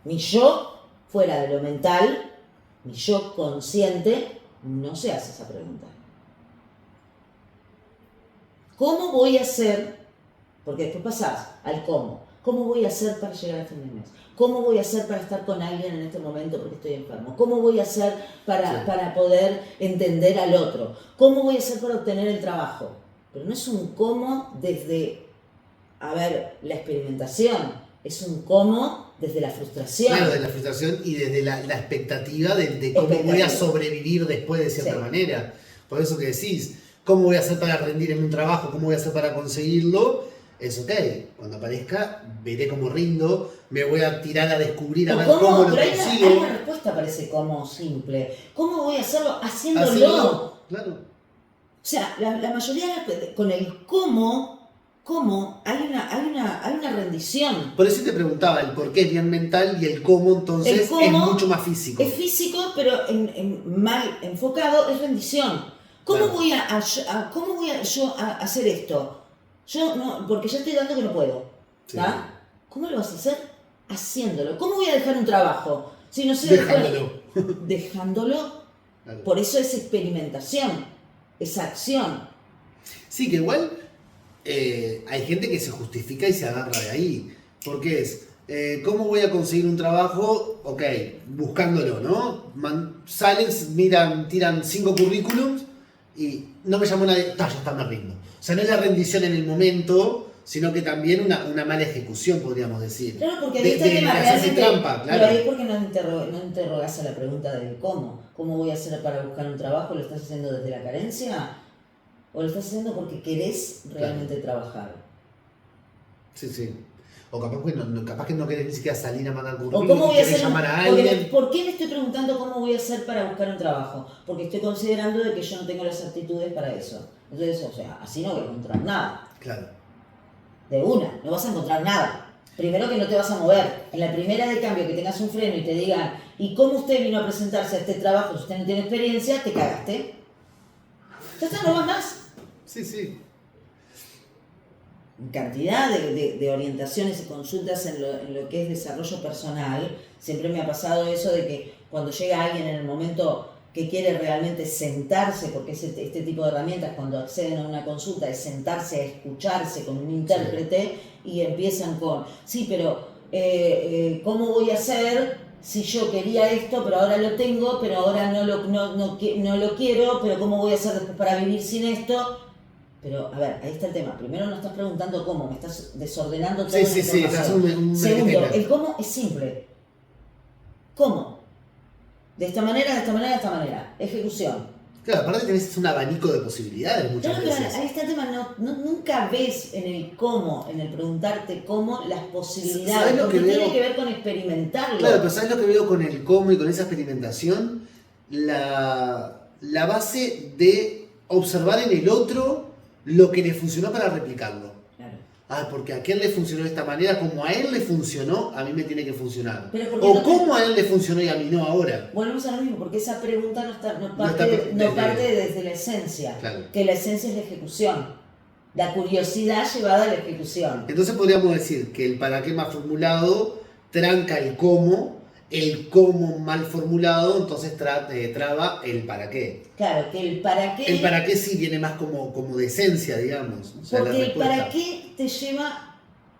mi yo, fuera de lo mental, mi yo consciente, no se hace esa pregunta. ¿Cómo voy a hacer? Porque después pasás al cómo. ¿Cómo voy a hacer para llegar a fin de mes? ¿Cómo voy a hacer para estar con alguien en este momento porque estoy enfermo? ¿Cómo voy a hacer para poder entender al otro? ¿Cómo voy a hacer para obtener el trabajo? Pero no es un cómo desde, la experimentación. Es un cómo desde la frustración. Claro, de la frustración y desde la expectativa de cómo voy a sobrevivir después de cierta manera. Por eso que decís, ¿cómo voy a hacer para rendir en un trabajo? ¿Cómo voy a hacer para conseguirlo? Es ok, cuando aparezca veré cómo rindo, me voy a tirar a descubrir a ver cómo lo consigo. Hay una respuesta para ese cómo simple. ¿Cómo voy a hacerlo? Haciéndolo. Claro. O sea, la mayoría con el cómo hay una rendición. Por eso te preguntaba, el por qué es bien mental y el cómo entonces es mucho más físico. Es físico, pero mal enfocado es rendición. ¿Cómo voy a yo a hacer esto? Yo no, porque ya estoy dando que no puedo. Sí. ¿Cómo lo vas a hacer? Haciéndolo. ¿Cómo voy a dejar un trabajo? Si no sé dejándolo. Claro. Por eso es experimentación, es acción. Sí, que igual hay gente que se justifica y se agarra de ahí. Porque es, ¿cómo voy a conseguir un trabajo? Ok, buscándolo, ¿no? Salen, miran, tiran 5 currículums y no me llamó nadie, ya está, me rindo. O sea, no es la rendición en el momento, sino que también una mala ejecución, podríamos decir. Claro, porque ahí está el tema realmente, trampa, claro. Pero ahí es porque no interrogas a la pregunta de cómo. ¿Cómo voy a hacer para buscar un trabajo? ¿Lo estás haciendo desde la carencia? ¿O lo estás haciendo porque querés realmente trabajar? Sí, sí. O capaz que no querés ni siquiera salir a mandar ¿O currículum, cómo voy a hacer llamar a alguien. ¿Por qué me estoy preguntando cómo voy a hacer para buscar un trabajo? Porque estoy considerando de que yo no tengo las aptitudes para eso. Entonces, o sea, así no voy a encontrar nada. Claro. De una, no vas a encontrar nada. Primero que no te vas a mover. En la primera de cambio que tengas un freno y te digan, ¿y cómo usted vino a presentarse a este trabajo si usted no tiene experiencia? Te cagaste. Ya está, no vas más. Sí, sí. Cantidad de orientaciones y consultas en lo que es desarrollo personal. Siempre me ha pasado eso de que cuando llega alguien en el momento que quiere realmente sentarse, porque este tipo de herramientas cuando acceden a una consulta es sentarse a escucharse con un intérprete y empiezan con, sí, pero ¿cómo voy a hacer si yo quería esto, pero ahora lo tengo, pero ahora no lo quiero, pero ¿cómo voy a hacer después para vivir sin esto? Pero, a ver, ahí está el tema. Primero no estás preguntando cómo, me estás desordenando toda la información. estás un Segundo, el cómo es simple. ¿Cómo? De esta manera, de esta manera, de esta manera. Ejecución. Claro, aparte tenés un abanico de posibilidades muchas Claro, veces. pero ahí está el tema, nunca ves en el cómo, en el preguntarte cómo, las posibilidades. ¿Sabes lo porque que tiene veo? que ver con experimentarlo. Claro, pero ¿sabes lo que veo con el cómo y con esa experimentación? La base de observar en el otro lo que le funcionó para replicarlo. Claro. Ah, porque a aquel le funcionó de esta manera, como a él le funcionó, a mí me tiene que funcionar. Pero ¿por qué O no cómo a él le funcionó y a mí no ahora. Volvemos a lo mismo, porque esa pregunta no parte desde la esencia. Claro. Que la esencia es la ejecución. La curiosidad llevada a la ejecución. Entonces podríamos decir que el para qué mal formulado tranca el cómo mal formulado, entonces traba el para qué. Claro, que el para qué... El para qué sí viene más como de esencia, digamos. O sea, porque la el respuesta. para qué te lleva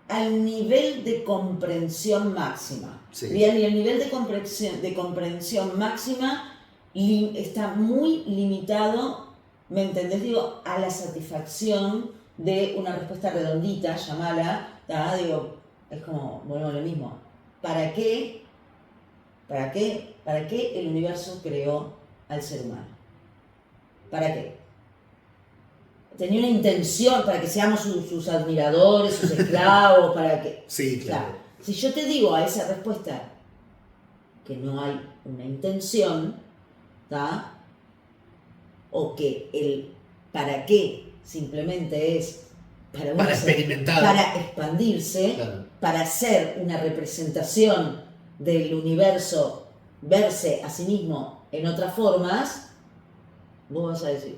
al nivel de comprensión máxima. Sí. Bien, y el nivel de comprensión máxima está muy limitado, ¿me entendés? Digo, a la satisfacción de una respuesta redondita, llamala, digo, es como, bueno, lo mismo. ¿Para qué el universo creó al ser humano? ¿Para qué? Tenía una intención para que seamos sus admiradores, sus esclavos, para que... Sí, claro. O sea, si yo te digo a esa respuesta que no hay una intención, ¿tá? O que el para qué simplemente es para experimentar, para expandirse, claro, para ser una representación del universo, verse a sí mismo en otras formas, vos vas a decir,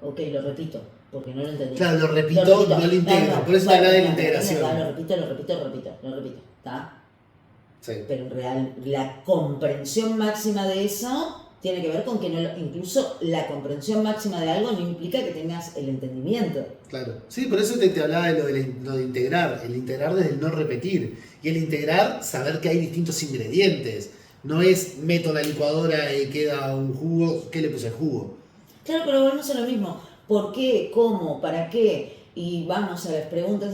ok, lo repito, porque no lo entendí. Claro, lo repito, no lo integro, por eso habla de la integración. Lo repito, ¿está? Sí. Pero en real, la comprensión máxima de eso tiene que ver con que incluso la comprensión máxima de algo no implica que tengas el entendimiento. Claro. Sí, por eso te hablaba de lo de integrar, el integrar desde el no repetir. Y el integrar, saber que hay distintos ingredientes. No es meto en la licuadora y queda un jugo, ¿qué le puse al jugo? Claro, pero volvemos a lo mismo. ¿Por qué? ¿Cómo? ¿Para qué? Y vamos a las preguntas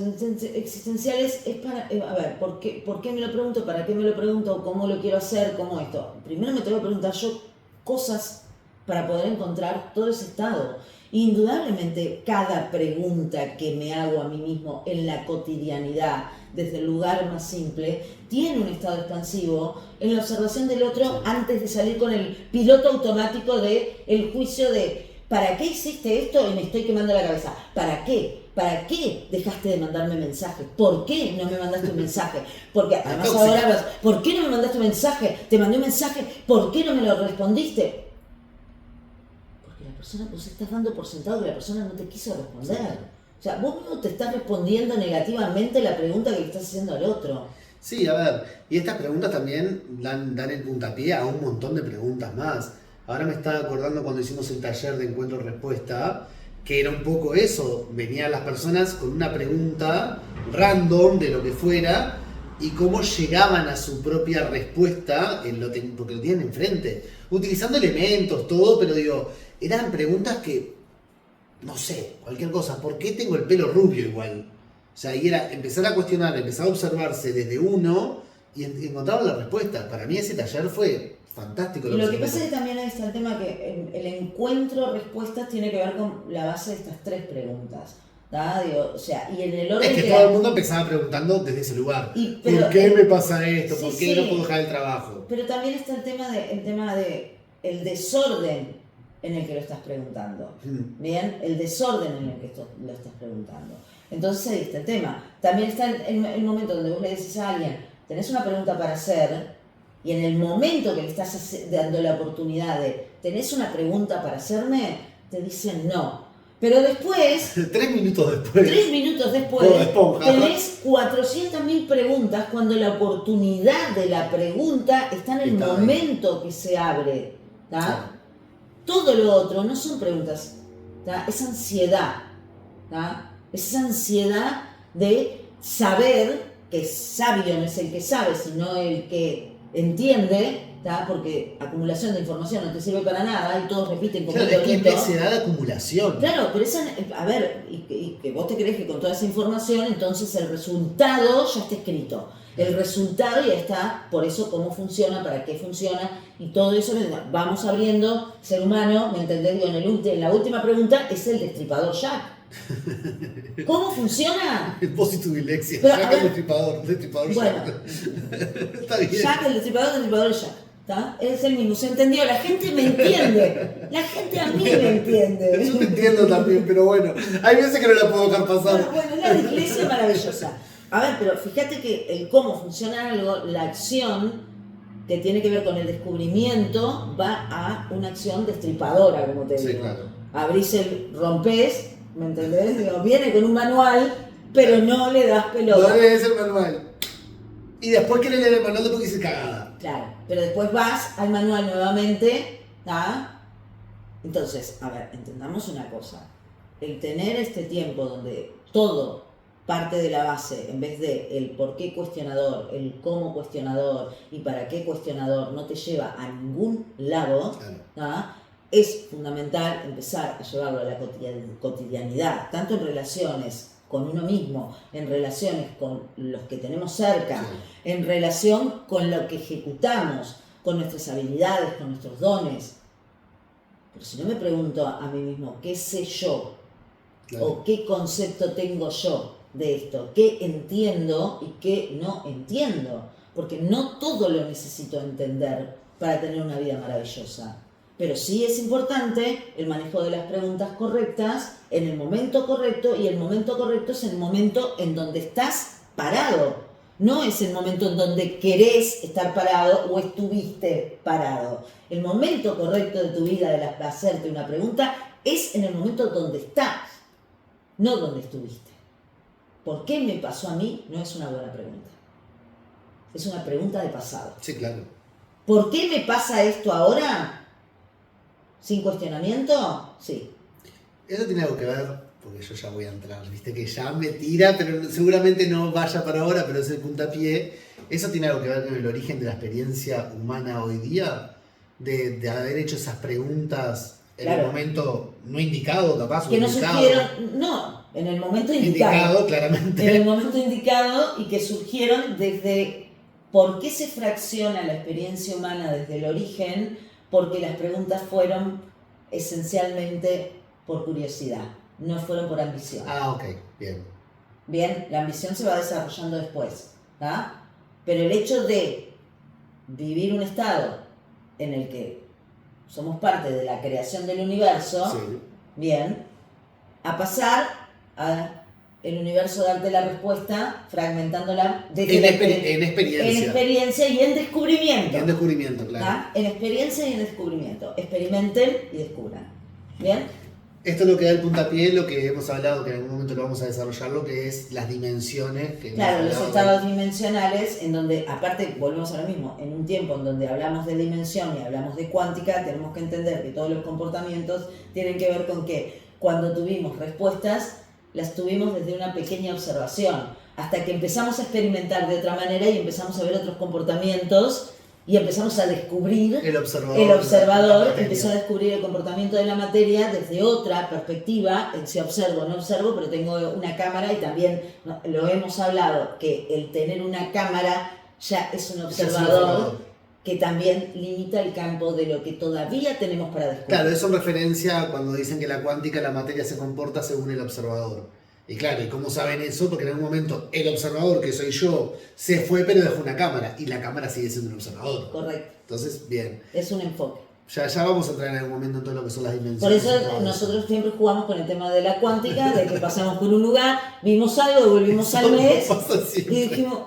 existenciales, es para, a ver, ¿por qué me lo pregunto? ¿Para qué me lo pregunto? ¿Cómo lo quiero hacer? ¿Cómo esto? Primero me tengo que preguntar yo cosas para poder encontrar todo ese estado. Indudablemente, cada pregunta que me hago a mí mismo en la cotidianidad, desde el lugar más simple, tiene un estado expansivo en la observación del otro antes de salir con el piloto automático de el juicio de ¿para qué hiciste esto y me estoy quemando la cabeza? ¿Para qué? ¿Para qué dejaste de mandarme mensajes? ¿Por qué no me mandaste un mensaje? Porque además ahora, ¿por qué no me mandaste un mensaje? Te mandé un mensaje, ¿por qué no me lo respondiste? Porque la persona, vos estás dando por sentado que la persona no te quiso responder. O sea, vos mismo te estás respondiendo negativamente la pregunta que le estás haciendo al otro. Sí, a ver, y estas preguntas también dan el puntapié a un montón de preguntas más. Ahora me estaba acordando cuando hicimos el taller de encuentro-respuesta, que era un poco eso, venían las personas con una pregunta random de lo que fuera y cómo llegaban a su propia respuesta porque lo tienen enfrente, utilizando elementos, todo, pero digo, eran preguntas que, no sé, cualquier cosa, ¿por qué tengo el pelo rubio igual? O sea, y era empezar a cuestionar, empezar a observarse desde uno y encontrar la respuesta. Para mí ese taller fue fantástico. Lo que pasa es que también está el tema que el encuentro-respuestas tiene que ver con la base de estas tres preguntas. Digo, o sea, y en el orden es que todo el mundo empezaba preguntando desde ese lugar. ¿Por qué me pasa esto? Sí, ¿Por qué no puedo dejar el trabajo? Pero también está el tema de el desorden en el que lo estás preguntando. Bien, el desorden en el que lo estás preguntando. Entonces ahí está el tema. También está el momento donde vos le decís a alguien, tenés una pregunta para hacer, y en el momento que le estás dando la oportunidad de, ¿tenés una pregunta para hacerme? Te dicen no. Pero después, 3 minutos después, tenés 400.000 preguntas cuando la oportunidad de la pregunta está en el momento que se abre ¿tá? Claro. Todo lo otro no son preguntas, ¿tá? Es ansiedad, ¿tá? Es esa ansiedad de saber que sabio no es el que sabe, sino el que entiende, ¿tá? Porque acumulación de información no te sirve para nada y todos repiten como Claro, un es que lorito. necesidad de acumulación. Claro, pero esa, a ver, y que vos te crees que con toda esa información, entonces el resultado ya está escrito. El resultado ya está, por eso cómo funciona, para qué funciona, y todo eso vamos abriendo, ser humano, ¿me entendés? Digo, en la última pregunta es el destripador Jack. ¿Cómo funciona? El vos y tu dilexia. Pero, Jack a el ver, destripador bueno, Jack. Está bien. Jack, el destripador es Jack. ¿Tá? Es el mismo, se entendió, la gente me entiende, la gente a mí me entiende. Yo te entiendo también, pero bueno, hay veces que no la puedo dejar pasar. Bueno, la dislexia es maravillosa. A ver, pero fíjate que el cómo funciona algo, la acción que tiene que ver con el descubrimiento va a una acción destripadora, como te digo. Sí, claro. Abrís rompés, ¿me entendés? Digo, viene con un manual, pero no le das pelota. No lees el manual. Y después que leer el manual, después que hice cagada. Claro, pero después vas al manual nuevamente, ¿tá? Entonces, a ver, entendamos una cosa. El tener este tiempo donde todo parte de la base, en vez de el por qué cuestionador, el cómo cuestionador y para qué cuestionador, no te lleva a ningún lado, Claro. ¿tá? Es fundamental empezar a llevarlo a la cotidianidad, tanto en relaciones con uno mismo, en relaciones con los que tenemos cerca, Sí. en relación con lo que ejecutamos, con nuestras habilidades, con nuestros dones. Pero si no me pregunto a mí mismo, ¿qué sé yo? Claro. ¿O qué concepto tengo yo de esto? ¿Qué entiendo y qué no entiendo? Porque no todo lo necesito entender para tener una vida maravillosa. Pero sí es importante el manejo de las preguntas correctas en el momento correcto, y el momento correcto es el momento en donde estás parado. No es el momento en donde querés estar parado o estuviste parado. El momento correcto de tu vida de hacerte una pregunta es en el momento donde estás, no donde estuviste. ¿Por qué me pasó a mí? No es una buena pregunta. Es una pregunta de pasado. Sí, claro. ¿Por qué me pasa esto ahora? ¿Sin cuestionamiento? Sí. Eso tiene algo que ver, porque yo ya voy a entrar, viste que ya me tira, pero seguramente no vaya para ahora, pero es el puntapié. Eso tiene algo que ver con el origen de la experiencia humana hoy día, de haber hecho esas preguntas en Claro. el momento no indicado, capaz, o Que no indicado. surgieron, no, en el momento indicado. Indicado, claramente. En el momento indicado, y que surgieron desde por qué se fracciona la experiencia humana desde el origen, porque las preguntas fueron esencialmente por curiosidad, no fueron por ambición. Ah, ok, bien. Bien, la ambición se va desarrollando después, ¿tá? Pero el hecho de vivir un estado en el que somos parte de la creación del universo, Sí. bien, a pasar a el universo darte la respuesta, fragmentándola desde En, la en experiencia. en experiencia y en descubrimiento. En descubrimiento, claro. ¿tá? En experiencia y en descubrimiento. Experimenten y descubran. ¿Bien? Esto es lo que da el puntapié, lo que hemos hablado, que en algún momento lo vamos a desarrollar, lo que es las dimensiones. Que Claro, hemos los hablado. estados dimensionales, en donde, aparte, volvemos a lo mismo, en un tiempo en donde hablamos de dimensión y hablamos de cuántica, tenemos que entender que todos los comportamientos tienen que ver con que cuando tuvimos respuestas, las tuvimos desde una pequeña observación, hasta que empezamos a experimentar de otra manera y empezamos a ver otros comportamientos y empezamos a descubrir. El observador. El observador la empezó a descubrir el comportamiento de la materia desde otra perspectiva. Si observo, no observo, pero tengo una cámara, y también lo hemos hablado, que el tener una cámara ya es un observador que también limita el campo de lo que todavía tenemos para descubrir. Claro, eso en referencia a cuando dicen que la cuántica, la materia se comporta según el observador. Y claro, ¿y cómo saben eso? Porque en algún momento el observador, que soy yo, se fue pero dejó una cámara, y la cámara sigue siendo un observador. Correcto, Entonces, bien. es un enfoque. Ya vamos a entrar en algún momento en todo lo que son las Por dimensiones. eso y todo nosotros siempre jugamos con el tema de la cuántica, de que pasamos por un lugar, vimos algo, devolvimos Eso al mes pasa siempre. y dijimos,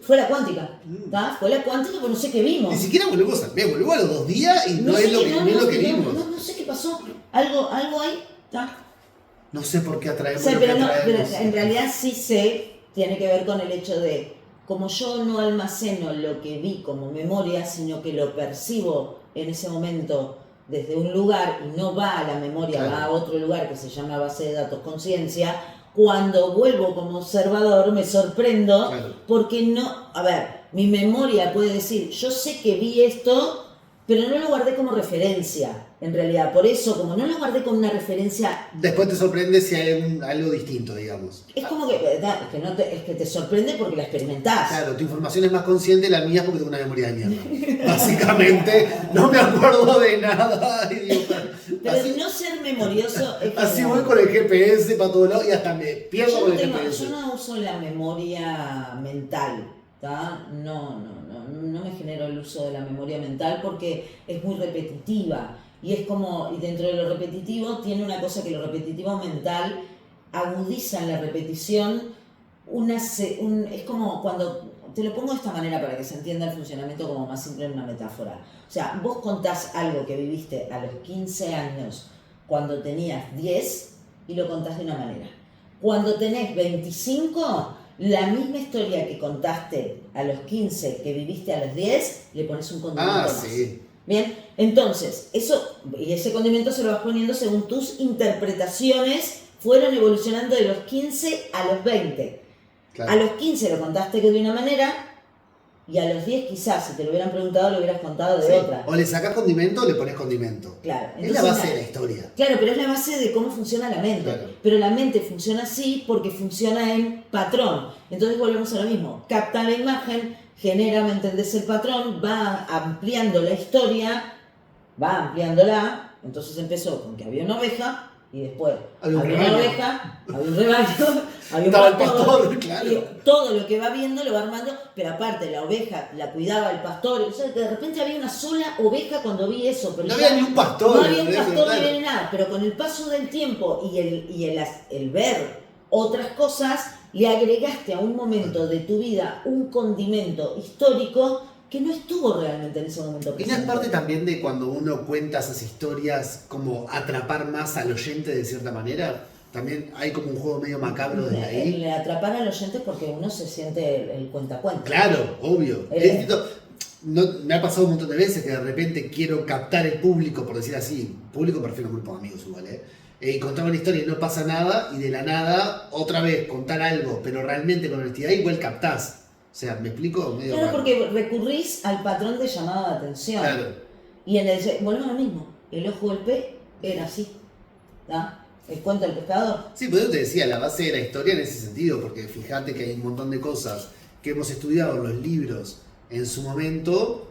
fue la cuántica, ¿tá? Fue la cuántica, pero no sé qué vimos. Ni siquiera volvemos al mes, volvemos a los 2 días y no, es lo que, no es lo que vimos. No sé qué pasó, algo ahí, ¿tá? No sé por qué atraemos Sí, lo que pero atraemos. en realidad sí sé, tiene que ver con el hecho de, como yo no almaceno lo que vi como memoria, sino que lo percibo en ese momento desde un lugar y no va a la memoria, Claro. va a otro lugar que se llama base de datos conciencia, cuando vuelvo como observador me sorprendo Claro. porque no, a ver, mi memoria puede decir, yo sé que vi esto, pero no lo guardé como referencia, en realidad. Por eso, como no lo guardé como una referencia, Después te sorprende si hay algo distinto, digamos. es como que, es que te sorprende porque la experimentás. Claro, tu información es más consciente, la mía es porque tengo una memoria de mierda. Básicamente, no me acuerdo de nada. Y digo, Pero así, no ser memorioso es así genial. voy con el GPS para todos lados y hasta me pierdo Yo con no, el tengo, GPS. yo no uso la memoria mental, ¿tá? No me genero el uso de la memoria mental porque es muy repetitiva y es como, y dentro de lo repetitivo tiene una cosa que lo repetitivo mental agudiza en la repetición, es como cuando, te lo pongo de esta manera para que se entienda el funcionamiento como más simple en una metáfora. O sea, vos contás algo que viviste a los 15 años cuando tenías 10 y lo contás de una manera. Cuando tenés 25, la misma historia que contaste a los 15 que viviste a los 10, le pones un condimento más. Sí. Bien, entonces, ese condimento se lo vas poniendo según tus interpretaciones fueron evolucionando de los 15 a los 20. Claro. A los 15 lo contaste de una manera y a los 10 quizás, si te lo hubieran preguntado, lo hubieras contado de Sí. otra. O le sacás condimento o le pones condimento. Claro, Es la base de la historia. Claro, pero es la base de cómo funciona la mente. Claro. Pero la mente funciona así porque funciona en patrón. Entonces volvemos a lo mismo. Capta la imagen, genera, ¿me entendés? El patrón, va ampliando la historia, va ampliándola. Entonces empezó con que había una oveja y después Había un una rebaño. oveja, había un rebaño, había un Estaba el pastor, pastor, claro. y todo lo que va viendo lo va armando, pero aparte la oveja la cuidaba el pastor. O sea, de repente había una sola oveja cuando vi eso. Pero No ya había ni un pastor. no había un pastor, no claro. había nada, pero con el paso del tiempo y el ver otras cosas, le agregaste a un momento de tu vida un condimento histórico que no estuvo realmente en ese momento Y no presente. es parte también de cuando uno cuenta esas historias, como atrapar más al oyente de cierta manera. También hay como un juego medio macabro desde ahí. Le atrapar al oyente porque uno se siente el cuentacuentos. Claro, obvio. Es distinto. Me ha pasado un montón de veces que de repente quiero captar el público, por decir así, público perfecto, un grupo de amigos igual, y contar una historia y no pasa nada, y de la nada, otra vez, contar algo, pero realmente con honestidad, igual captás. O sea, ¿me explico? Medio Claro, raro. porque recurrís al patrón de llamado de atención. Claro. Y volvemos a lo mismo. El ojo del pez era así. ¿Tá? El cuento del pescador. Sí, pero yo te decía, la base de la historia en ese sentido, porque fíjate que hay un montón de cosas que hemos estudiado en los libros en su momento,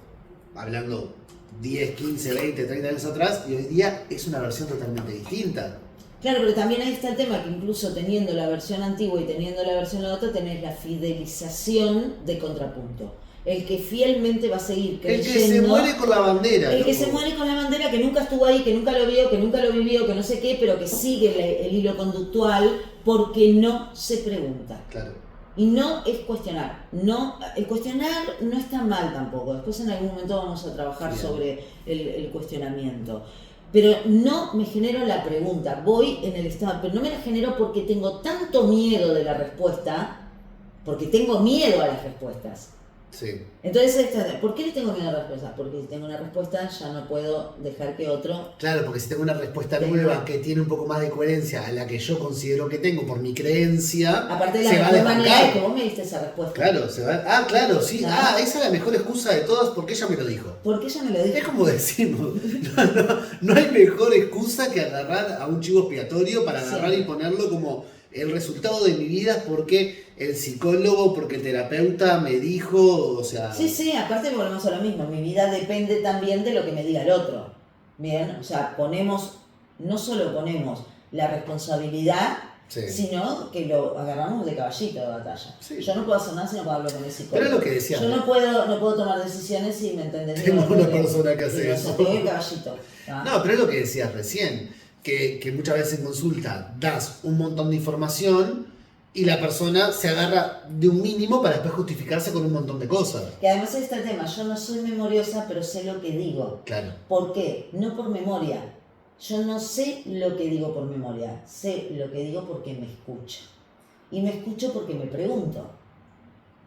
hablando 10, 15, 20, 30 años atrás, y hoy día es una versión totalmente distinta. Claro, pero también ahí está el tema que incluso teniendo la versión antigua y teniendo la versión la otra, tenés la fidelización de contrapunto. El que fielmente va a seguir El creyendo. que se muere con la bandera. El que loco. se muere con la bandera, que nunca estuvo ahí, que nunca lo vio, que nunca lo vivió, que no sé qué, pero que sigue el hilo conductual porque no se pregunta. Claro. Y no es cuestionar. El cuestionar no está mal tampoco. Después en algún momento vamos a trabajar Bien. sobre el cuestionamiento. Pero no me genero la pregunta. Voy en el estado, pero no me la genero porque tengo tanto miedo de la respuesta, porque tengo miedo a las respuestas. Sí. Entonces, ¿por qué le tengo miedo a la respuesta? Porque si tengo una respuesta ya no puedo dejar que otro... Claro, porque si tengo una respuesta Tengo. nueva que tiene un poco más de coherencia a la que yo considero que tengo por mi creencia, Aparte de la se va a mejor manera de que desbancar. vos me diste esa respuesta. Claro, se va. Ah, claro, sí. Claro. Ah, esa es la mejor excusa de todas porque ella me lo dijo. ¿Por qué ella me lo dijo? Es como decimos, no hay mejor excusa que agarrar a un chivo expiatorio para agarrar Sí. y ponerlo como el resultado de mi vida es porque el psicólogo, porque el terapeuta me dijo, o sea... Sí, aparte volvemos a lo mismo. Mi vida depende también de lo que me diga el otro. Bien, o sea, no solo ponemos la responsabilidad, Sí. sino que lo agarramos de caballito de batalla. Sí. Yo no puedo hacer nada si no puedo hablar con el psicólogo. Pero es lo que decía. Yo no puedo tomar decisiones si me entendés. Tengo Digo, una porque- persona que hace digo, eso. O sea, te doy el caballito. ¿tá? No, pero es lo que decías recién, que muchas veces en consulta das un montón de información y la persona se agarra de un mínimo para después justificarse con un montón de cosas. Que además está el tema, yo no soy memoriosa, pero sé lo que digo. Claro. ¿Por qué? No por memoria. Yo no sé lo que digo por memoria, sé lo que digo porque me escucho. Y me escucho porque me pregunto.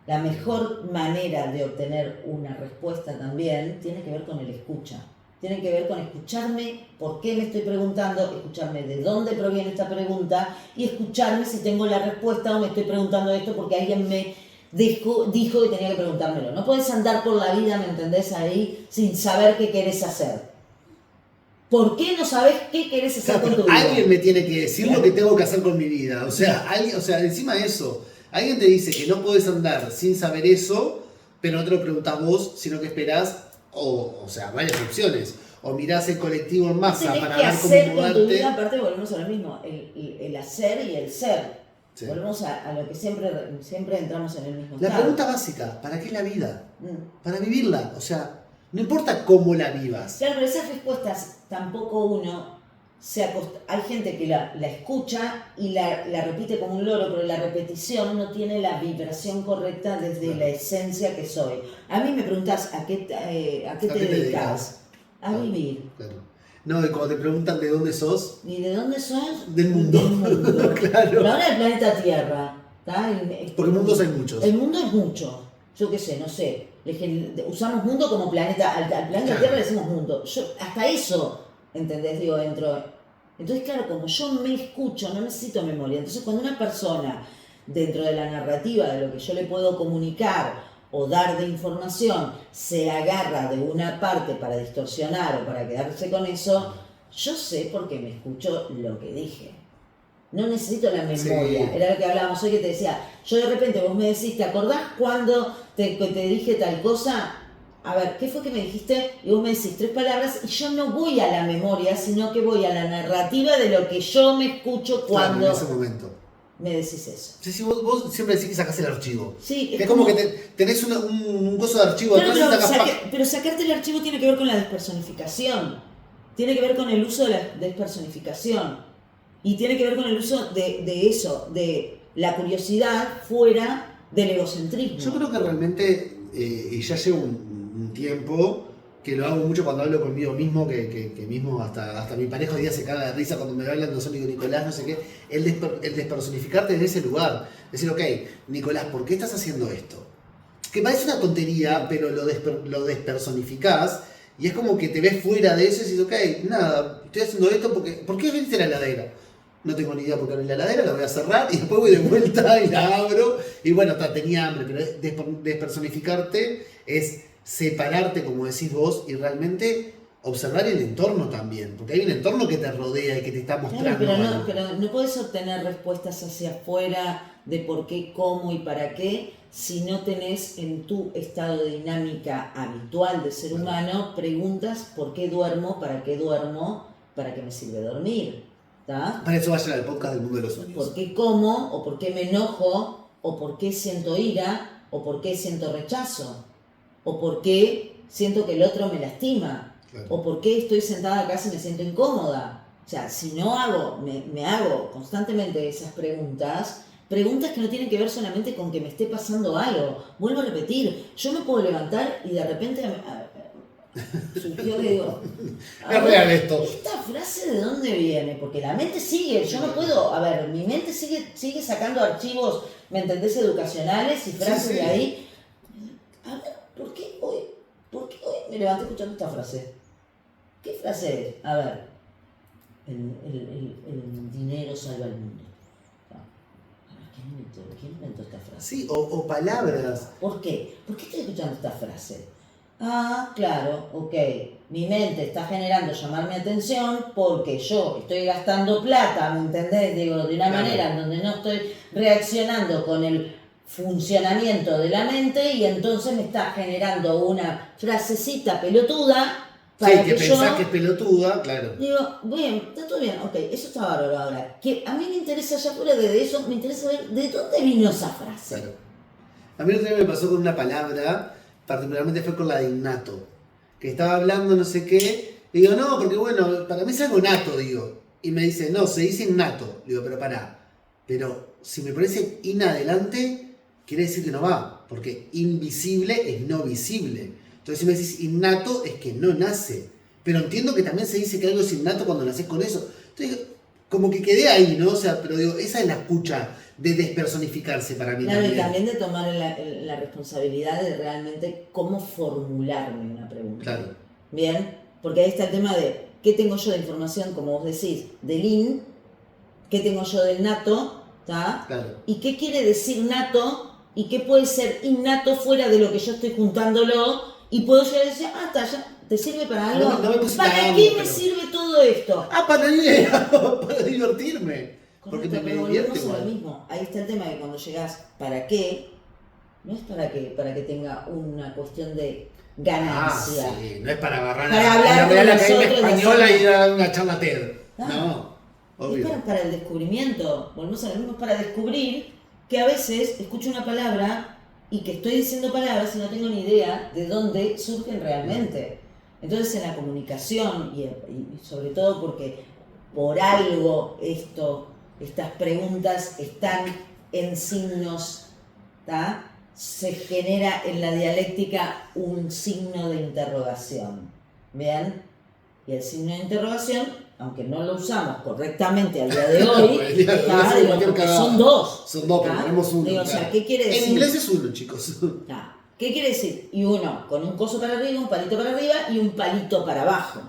La mejor manera de obtener una respuesta también tiene que ver con el escucha. tienen que ver con escucharme por qué me estoy preguntando, escucharme de dónde proviene esta pregunta y escucharme si tengo la respuesta o me estoy preguntando esto porque alguien me dijo que tenía que preguntármelo. No puedes andar por la vida, ¿me entendés? Ahí sin saber qué querés hacer. ¿Por qué no sabes qué querés hacer con tu vida? Alguien me tiene que decir lo que tengo que hacer con mi vida. O sea, encima de eso, alguien te dice que no podés andar sin saber eso, pero no te lo preguntás vos, sino que esperás, o sea, varias opciones. O mirás el colectivo en masa para ver cómo hacer mudarte. con tu vida, aparte volvemos a lo mismo, el hacer y el ser. Sí. Volvemos a lo que siempre entramos en el mismo La estado. pregunta básica, ¿para qué es la vida? Para vivirla, o sea, no importa cómo la vivas. Claro, pero esas respuestas tampoco uno se acostumbra. Hay gente que la escucha y la repite como un loro, pero la repetición no tiene la vibración correcta desde la esencia que soy. A mí me preguntas ¿a qué te dedicas? A vivir. Claro. No, y cuando te preguntan de dónde sos... ¿Y de dónde sos? Del mundo. Claro. Pero ahora el planeta Tierra. Porque mundos hay muchos. El mundo es mucho. Yo qué sé, no sé. Usamos mundo como planeta. Al planeta Tierra le decimos mundo. Hasta eso, ¿entendés? Digo, dentro. Entonces, claro, como yo me escucho, no necesito memoria. Entonces, cuando una persona, dentro de la narrativa de lo que yo le puedo comunicar o dar de información, se agarra de una parte para distorsionar o para quedarse con eso, yo sé porque me escucho lo que dije. No necesito la memoria. Sí. Era lo que hablábamos hoy, que te decía, yo de repente vos me decís, ¿te acordás cuando te dije tal cosa? A ver, ¿qué fue que me dijiste? Y vos me decís 3 palabras y yo no voy a la memoria, sino que voy a la narrativa de lo que yo me escucho cuando... Claro, en ese momento. Me decís eso. Sí, vos siempre decís que sacás el archivo. Sí, es como que tenés un coso de archivo atrás y pero sacarte el archivo tiene que ver con la despersonificación. Tiene que ver con el uso de la despersonificación. Y tiene que ver con el uso de eso, de la curiosidad fuera del egocentrismo. Yo creo que realmente, y ya llevo un tiempo, que lo hago mucho cuando hablo conmigo mismo, que mismo hasta mi pareja hoy día se caga de risa cuando me hablan, no soy Nicolás, no sé qué, el despersonificarte en ese lugar. Decir, ok, Nicolás, ¿por qué estás haciendo esto? Que parece una tontería, pero lo despersonificás y es como que te ves fuera de eso y dices, ok, nada, estoy haciendo esto porque... ¿Por qué abriste la heladera? No tengo ni idea por qué abrí la heladera, la voy a cerrar y después voy de vuelta y la abro. Y bueno, tenía hambre, pero despersonificarte es separarte, como decís vos, y realmente observar el entorno también, porque hay un entorno que te rodea y que te está mostrando. Claro, pero no puedes obtener respuestas hacia afuera de por qué, cómo y para qué si no tenés en tu estado de dinámica habitual de ser humano preguntas por qué duermo, para qué me sirve dormir. ¿Tá? Para eso vayan al podcast del mundo de los sueños. ¿Por qué como? ¿O por qué me enojo? ¿O por qué siento ira? ¿O por qué siento rechazo? ¿O por qué siento que el otro me lastima? Claro. ¿O por qué estoy sentada acá si me siento incómoda? O sea, si no me hago constantemente esas preguntas que no tienen que ver solamente con que me esté pasando algo. Vuelvo a repetir, yo me puedo levantar y de repente surgió que digo, es real esto. ¿Esta frase de dónde viene? Porque la mente sigue, yo no puedo, mi mente sigue sacando archivos, ¿me entendés? Educacionales y frases de ahí. A ver, ¿por qué hoy me levanté escuchando esta frase? ¿Qué frase es? A ver, el dinero salva el mundo. ¿Quién inventó esta frase? Sí, o palabras. ¿Por qué? ¿Por qué estoy escuchando esta frase? Ah, claro, ok. Mi mente está generando llamar mi atención porque yo estoy gastando plata, ¿me entendés? Digo, de una manera en donde no estoy reaccionando con el funcionamiento de la mente y entonces me está generando una frasecita pelotuda para que pensás que es pelotuda, claro. Digo, bien, está todo bien, ok, eso está bárbaro ahora. Que a mí me interesa, ya fuera de eso, me interesa ver de dónde vino esa frase. Claro. A mí otro día me pasó con una palabra, particularmente fue con la de innato, que estaba hablando no sé qué, y digo, no, porque bueno, para mí es algo nato, digo. Y me dice, no, se dice innato. Digo, pero pará. Pero si me parece in adelante, quiere decir que no va, porque invisible es no visible. Entonces si me decís innato es que no nace. Pero entiendo que también se dice que algo es innato cuando naces con eso. Entonces como que quedé ahí, ¿no? O sea, pero digo, esa es la escucha de despersonificarse para mí. Claro, y también de tomar la responsabilidad de realmente cómo formularme una pregunta. Claro. Bien, Porque ahí está el tema de qué tengo yo de información, como vos decís, del IN, qué tengo yo del nato, ¿tá? Claro. Y qué quiere decir nato y qué puede ser innato fuera de lo que yo estoy juntándolo y puedo llegar a decir, está, ya, ¿te sirve para algo? No me puse ¿Para tan qué algo, me pero- sirve todo esto? Para divertirme. Porque Correcto, me pero divierte volvemos a lo igual. mismo. Ahí está el tema de cuando llegás, ¿para qué? No es para que tenga una cuestión de ganancia. Sí, no es para agarrar Para a hablar la con Real Academia nosotros, Española hacer- y ir a dar una charla TED. Ah. No, obvio. Es para el descubrimiento. Volvemos a lo mismo, es para descubrir que a veces escucho una palabra y que estoy diciendo palabras y no tengo ni idea de dónde surgen realmente. Entonces en la comunicación y sobre todo porque por algo estas preguntas están en signos, ¿tá? Se genera en la dialéctica un signo de interrogación. ¿Bien? Y el signo de interrogación, aunque no lo usamos correctamente al día de hoy, El día de hoy ¿tá? es Digo, cualquier porque cagada. son dos. Son dos, pero ¿tá? ponemos uno. Digo, o sea, claro. ¿qué quiere decir? En inglés es uno, chicos. Ah, ¿qué quiere decir? Y uno con un coso para arriba, un palito para arriba y un palito para abajo.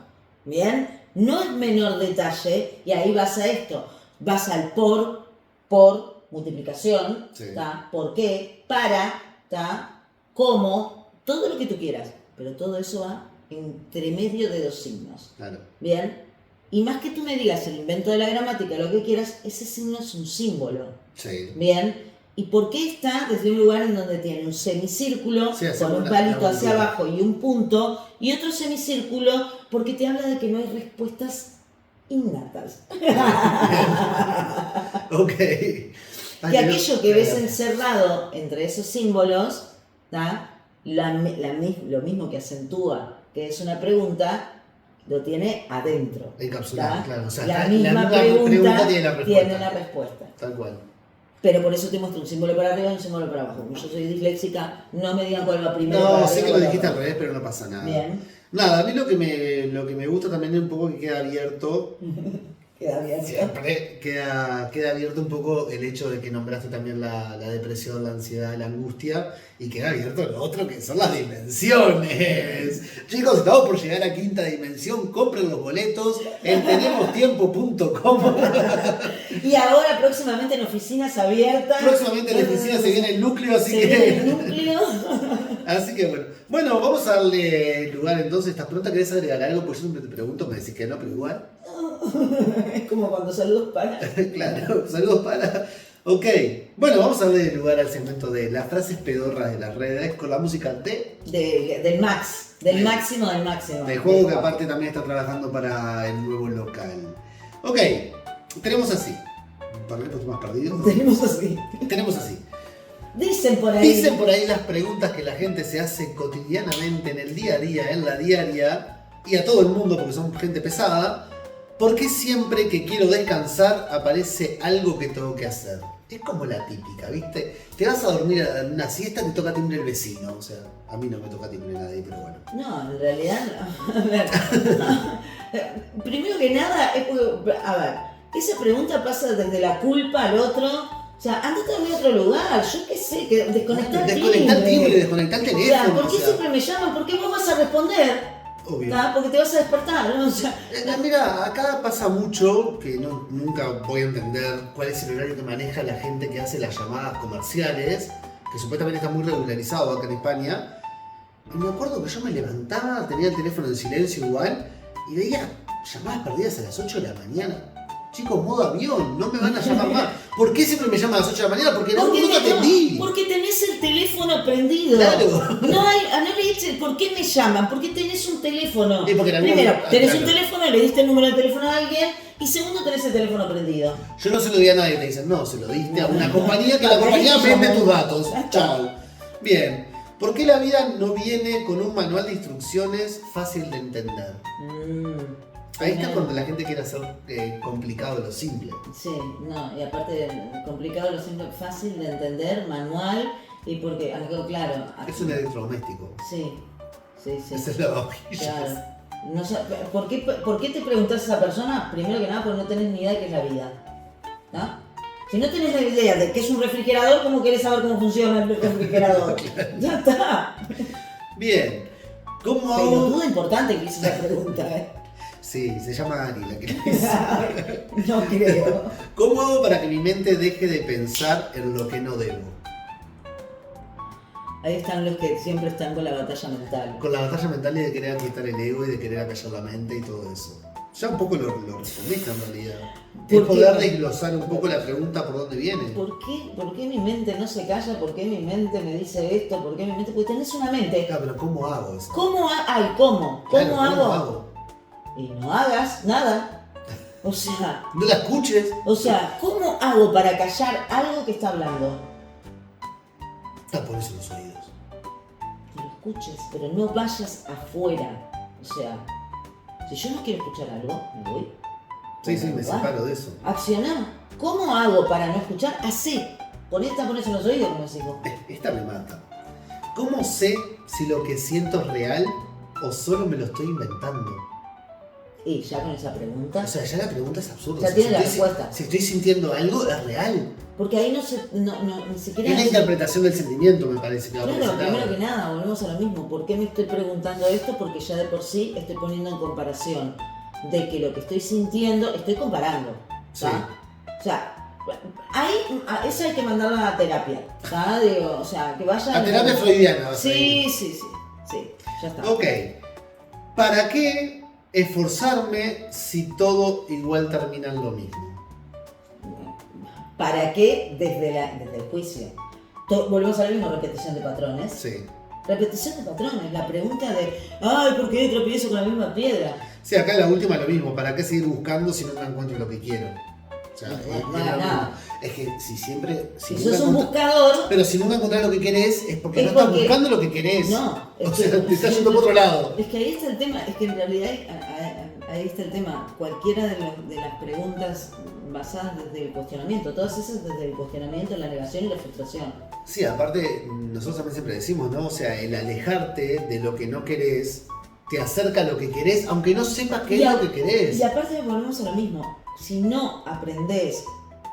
¿Bien? No es menor detalle y ahí vas a esto. Vas al por multiplicación, Sí. ¿tá? ¿Por qué? Para, ¿tá? Cómo, todo lo que tú quieras. Pero todo eso va entre medio de dos signos. Claro. ¿Bien? Y más que tú me digas el invento de la gramática, lo que quieras, ese signo es un símbolo. Sí. Bien, ¿y por qué está desde un lugar en donde tiene un semicírculo Sí, con un una- palito una hacia voltura. abajo y un punto y otro semicírculo porque te habla de que no hay respuestas innatas? Ok. Que aquello que ves encerrado entre esos símbolos, ¿tá? Lo mismo que acentúa que es una pregunta, lo tiene adentro. Encapsulado, ¿tá? claro. O sea, la la misma misma pregunta, pregunta tiene la respuesta. tiene una respuesta. Tal cual. Pero por eso te muestro un símbolo para arriba y un símbolo para abajo. Como yo soy disléxica, no me digan cuál va primero. No, para sé arriba que o lo para dijiste al abajo. revés, pero no pasa nada. Bien, Nada, a mí lo que me gusta también es un poco que queda abierto. queda bien. Siempre queda abierto un poco el hecho de que nombraste también la depresión, la ansiedad, la angustia, y queda abierto lo otro que son las dimensiones. Chicos, estamos por llegar a quinta dimensión, compren los boletos en tenemostiempo.com. Y ahora próximamente en oficinas abiertas. Próximamente en la oficina se viene el núcleo, así Se viene el que... núcleo. Así que bueno. Bueno, vamos a darle lugar entonces a esta pregunta. ¿Querés agregar algo? Pues yo siempre te pregunto, me decís que no, pero igual. Es como cuando saludos para. Claro, saludos para... Ok, bueno, vamos a darle lugar al segmento de las frases pedorras de las redes con la música Del Max. Del máximo del máximo. de juego que aparte también está trabajando para el nuevo local. Ok, tenemos así. ¿Para qué más perdido? Tenemos así. Tenemos así. Dicen por ahí. Dicen por ahí las preguntas que la gente se hace cotidianamente en el día a día, en la diaria, y a todo el mundo porque son gente pesada. ¿Por qué siempre que quiero descansar aparece algo que tengo que hacer? Es como la típica, ¿viste? Te vas a dormir en una siesta, te toca timbre el vecino. O sea, a mí no me toca timbre nadie, pero bueno. No, en realidad, no. A ver. Primero que nada, a ver, esa pregunta pasa desde la culpa al otro. O sea, andate a dormir a otro lugar, yo qué sé, que desconectar timbre. Desconectar O sea, teléfono. ¿por qué siempre me llaman? ¿Por qué vos vas a responder? Obvio. ¿Tá? Porque te vas a despertar, ¿no? O sea, Mira, acá pasa mucho que nunca voy a entender cuál es el horario que maneja la gente que hace las llamadas comerciales, que supuestamente está muy regularizado acá en España. Y me acuerdo que yo me levantaba, tenía el teléfono en silencio igual, y veía llamadas perdidas a las 8 de la mañana. Chicos, modo avión, no me van a llamar más. ¿Por qué siempre me llaman a las 8 de la mañana? Porque no te atendí. porque tenés el teléfono prendido. Claro. No le dices por qué me llaman, porque tenés un teléfono. Sí, porque en algún Primero, momento- tenés claro. un teléfono, le diste el número de teléfono a alguien, y segundo, tenés el teléfono prendido. Yo no se lo di a nadie, te dicen, no, se lo diste a una compañía que No, la pero compañía ahí te vende llamó. tus datos. Ya está. Chao. Bien. ¿Por qué la vida no viene con un manual de instrucciones fácil de entender? Ahí está cuando la gente quiere hacer complicado lo simple. Sí, no, y aparte, complicado, lo simple, fácil de entender, manual, y porque, claro. Es un electrodoméstico. Sí. Esa es la vajilla. Claro. No sé, ¿por qué te preguntás a esa persona? Primero que nada, porque no tenés ni idea de qué es la vida. ¿No? Si no tenés ni idea de qué es un refrigerador, ¿cómo querés saber cómo funciona el refrigerador? Ya está. Bien. ¿Cómo Pero hago? duda importante que hizo esa pregunta, ¿eh? Sí, se llama Ari la que lo hizo. No creo. ¿Cómo hago para que mi mente deje de pensar en lo que no debo? Ahí están los que siempre están con la batalla mental. Con la batalla mental y de querer quitar el ego y de querer acallar la mente y todo eso. Ya un poco lo respondiste en realidad. Es ¿Por qué? poder desglosar un poco la pregunta por dónde viene. ¿Por qué mi mente no se calla? ¿Por qué mi mente me dice esto? ¿Por qué mi mente...? Porque tenés una mente. Ah, pero ¿cómo hago eso? ¿Cómo? ¿Cómo? Claro, ¿Cómo hago? Y no hagas nada. O sea, No la escuches. ¿cómo hago para callar algo que está hablando? Tapones los oídos. Que lo escuches, pero no vayas afuera. O sea, si yo no quiero escuchar algo, me voy. Sí, sí, me separo de eso. Accioná. ¿Cómo hago para no escuchar? Así. Tapones en los oídos, como decís vos. Esta me mata. ¿Cómo sé si lo que siento es real o solo me lo estoy inventando? Y ya con esa pregunta. O sea, ya la pregunta es absurda. Ya Si tiene la estoy- respuesta. Si estoy sintiendo algo, es real. Porque ahí ni siquiera. Es la interpretación del sentimiento, me parece que va por Claro, ese lado. primero que nada, volvemos a lo mismo. ¿Por qué me estoy preguntando esto? Porque ya de por sí estoy poniendo en comparación de que lo que estoy sintiendo, estoy comparando. Sí. ¿Tá? O sea, eso hay que mandarlo a terapia. ¿Tá? Digo, o sea, que vaya. A terapia freudiana. vas a ir. Sí, ya está. Ok. ¿Para qué esforzarme si todo igual termina en lo mismo? ¿Para qué? Desde el juicio. Volvemos a lo mismo, repetición de patrones. Sí. Repetición de patrones, la pregunta de, ay, ¿por qué tropiezo con la misma piedra? Sí, acá la última lo mismo. ¿Para qué seguir buscando si nunca encuentro lo que quiero? O sea, No, es no lo hagas mismo. nada. Es que si siempre... Si nunca sos un encontrás- buscador, Pero si nunca encontrás lo que querés es porque Es no estás porque- buscando lo que querés. no. O sea, te estás yendo por otro lado. Es que ahí está el tema, es que en realidad ahí está el tema. Cualquiera de las preguntas basadas desde el cuestionamiento, todas esas desde el cuestionamiento, la negación y la frustración. Sí, aparte, nosotros también siempre decimos, ¿no? O sea, el alejarte de lo que no querés te acerca a lo que querés, aunque no sepas qué es lo que querés. Y aparte volvemos a lo mismo. Si no aprendés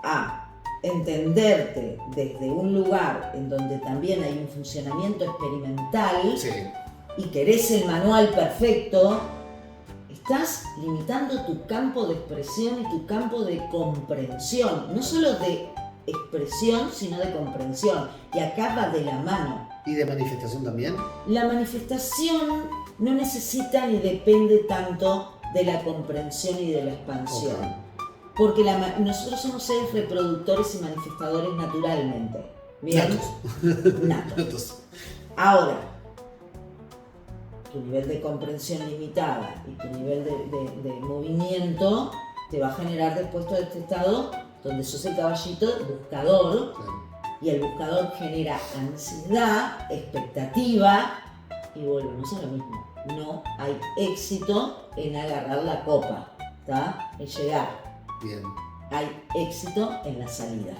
a entenderte desde un lugar en donde también hay un funcionamiento experimental Sí, y querés el manual perfecto, estás limitando tu campo de expresión y tu campo de comprensión. No solo de expresión, sino de comprensión. Y acá va de la mano. y de manifestación también. La manifestación no necesita ni depende tanto de la comprensión y de la expansión. Ok. Porque nosotros somos seres reproductores y manifestadores naturalmente. ¿Bien? Natos. Natos. Ahora, tu nivel de comprensión limitada y tu nivel de movimiento te va a generar después todo este estado donde sos el caballito buscador, Claro. y el buscador genera ansiedad, expectativa, y volvemos a lo mismo. No hay éxito en agarrar la copa, ¿tá? En llegar. Bien, Hay éxito en la salida.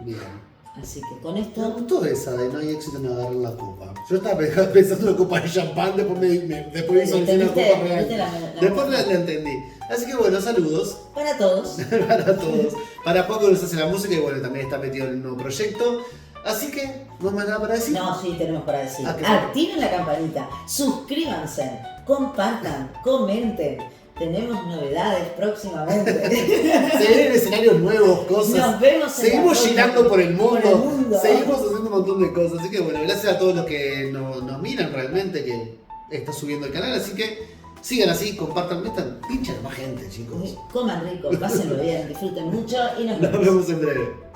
bien. Así que con Me esto, gustó esa de no hay éxito en agarrar la copa. Yo estaba pensando en una copa de champán, después después visualicé una ¿Entendiste? copa real. ¿Viste la- Después la entendí. Así que bueno, saludos para todos. para todos. Para Juan que nos hace la música y bueno, también está metido en un nuevo proyecto. Así que, no hay más nada para decir. No, sí, tenemos para decir. Ah, qué Activen la campanita, suscríbanse, compartan, comenten. Tenemos novedades próximamente. Se vienen escenarios nuevos, cosas. Nos vemos en Seguimos la girando por el mundo. por el mundo. Seguimos haciendo un montón de cosas. Así que bueno, gracias a todos los que nos miran realmente, que está subiendo el canal. Así que sigan así, compartan, metan, pinchan a más gente, chicos. Coman rico, pásenlo bien, disfruten mucho y nos Nos vemos. vemos en breve.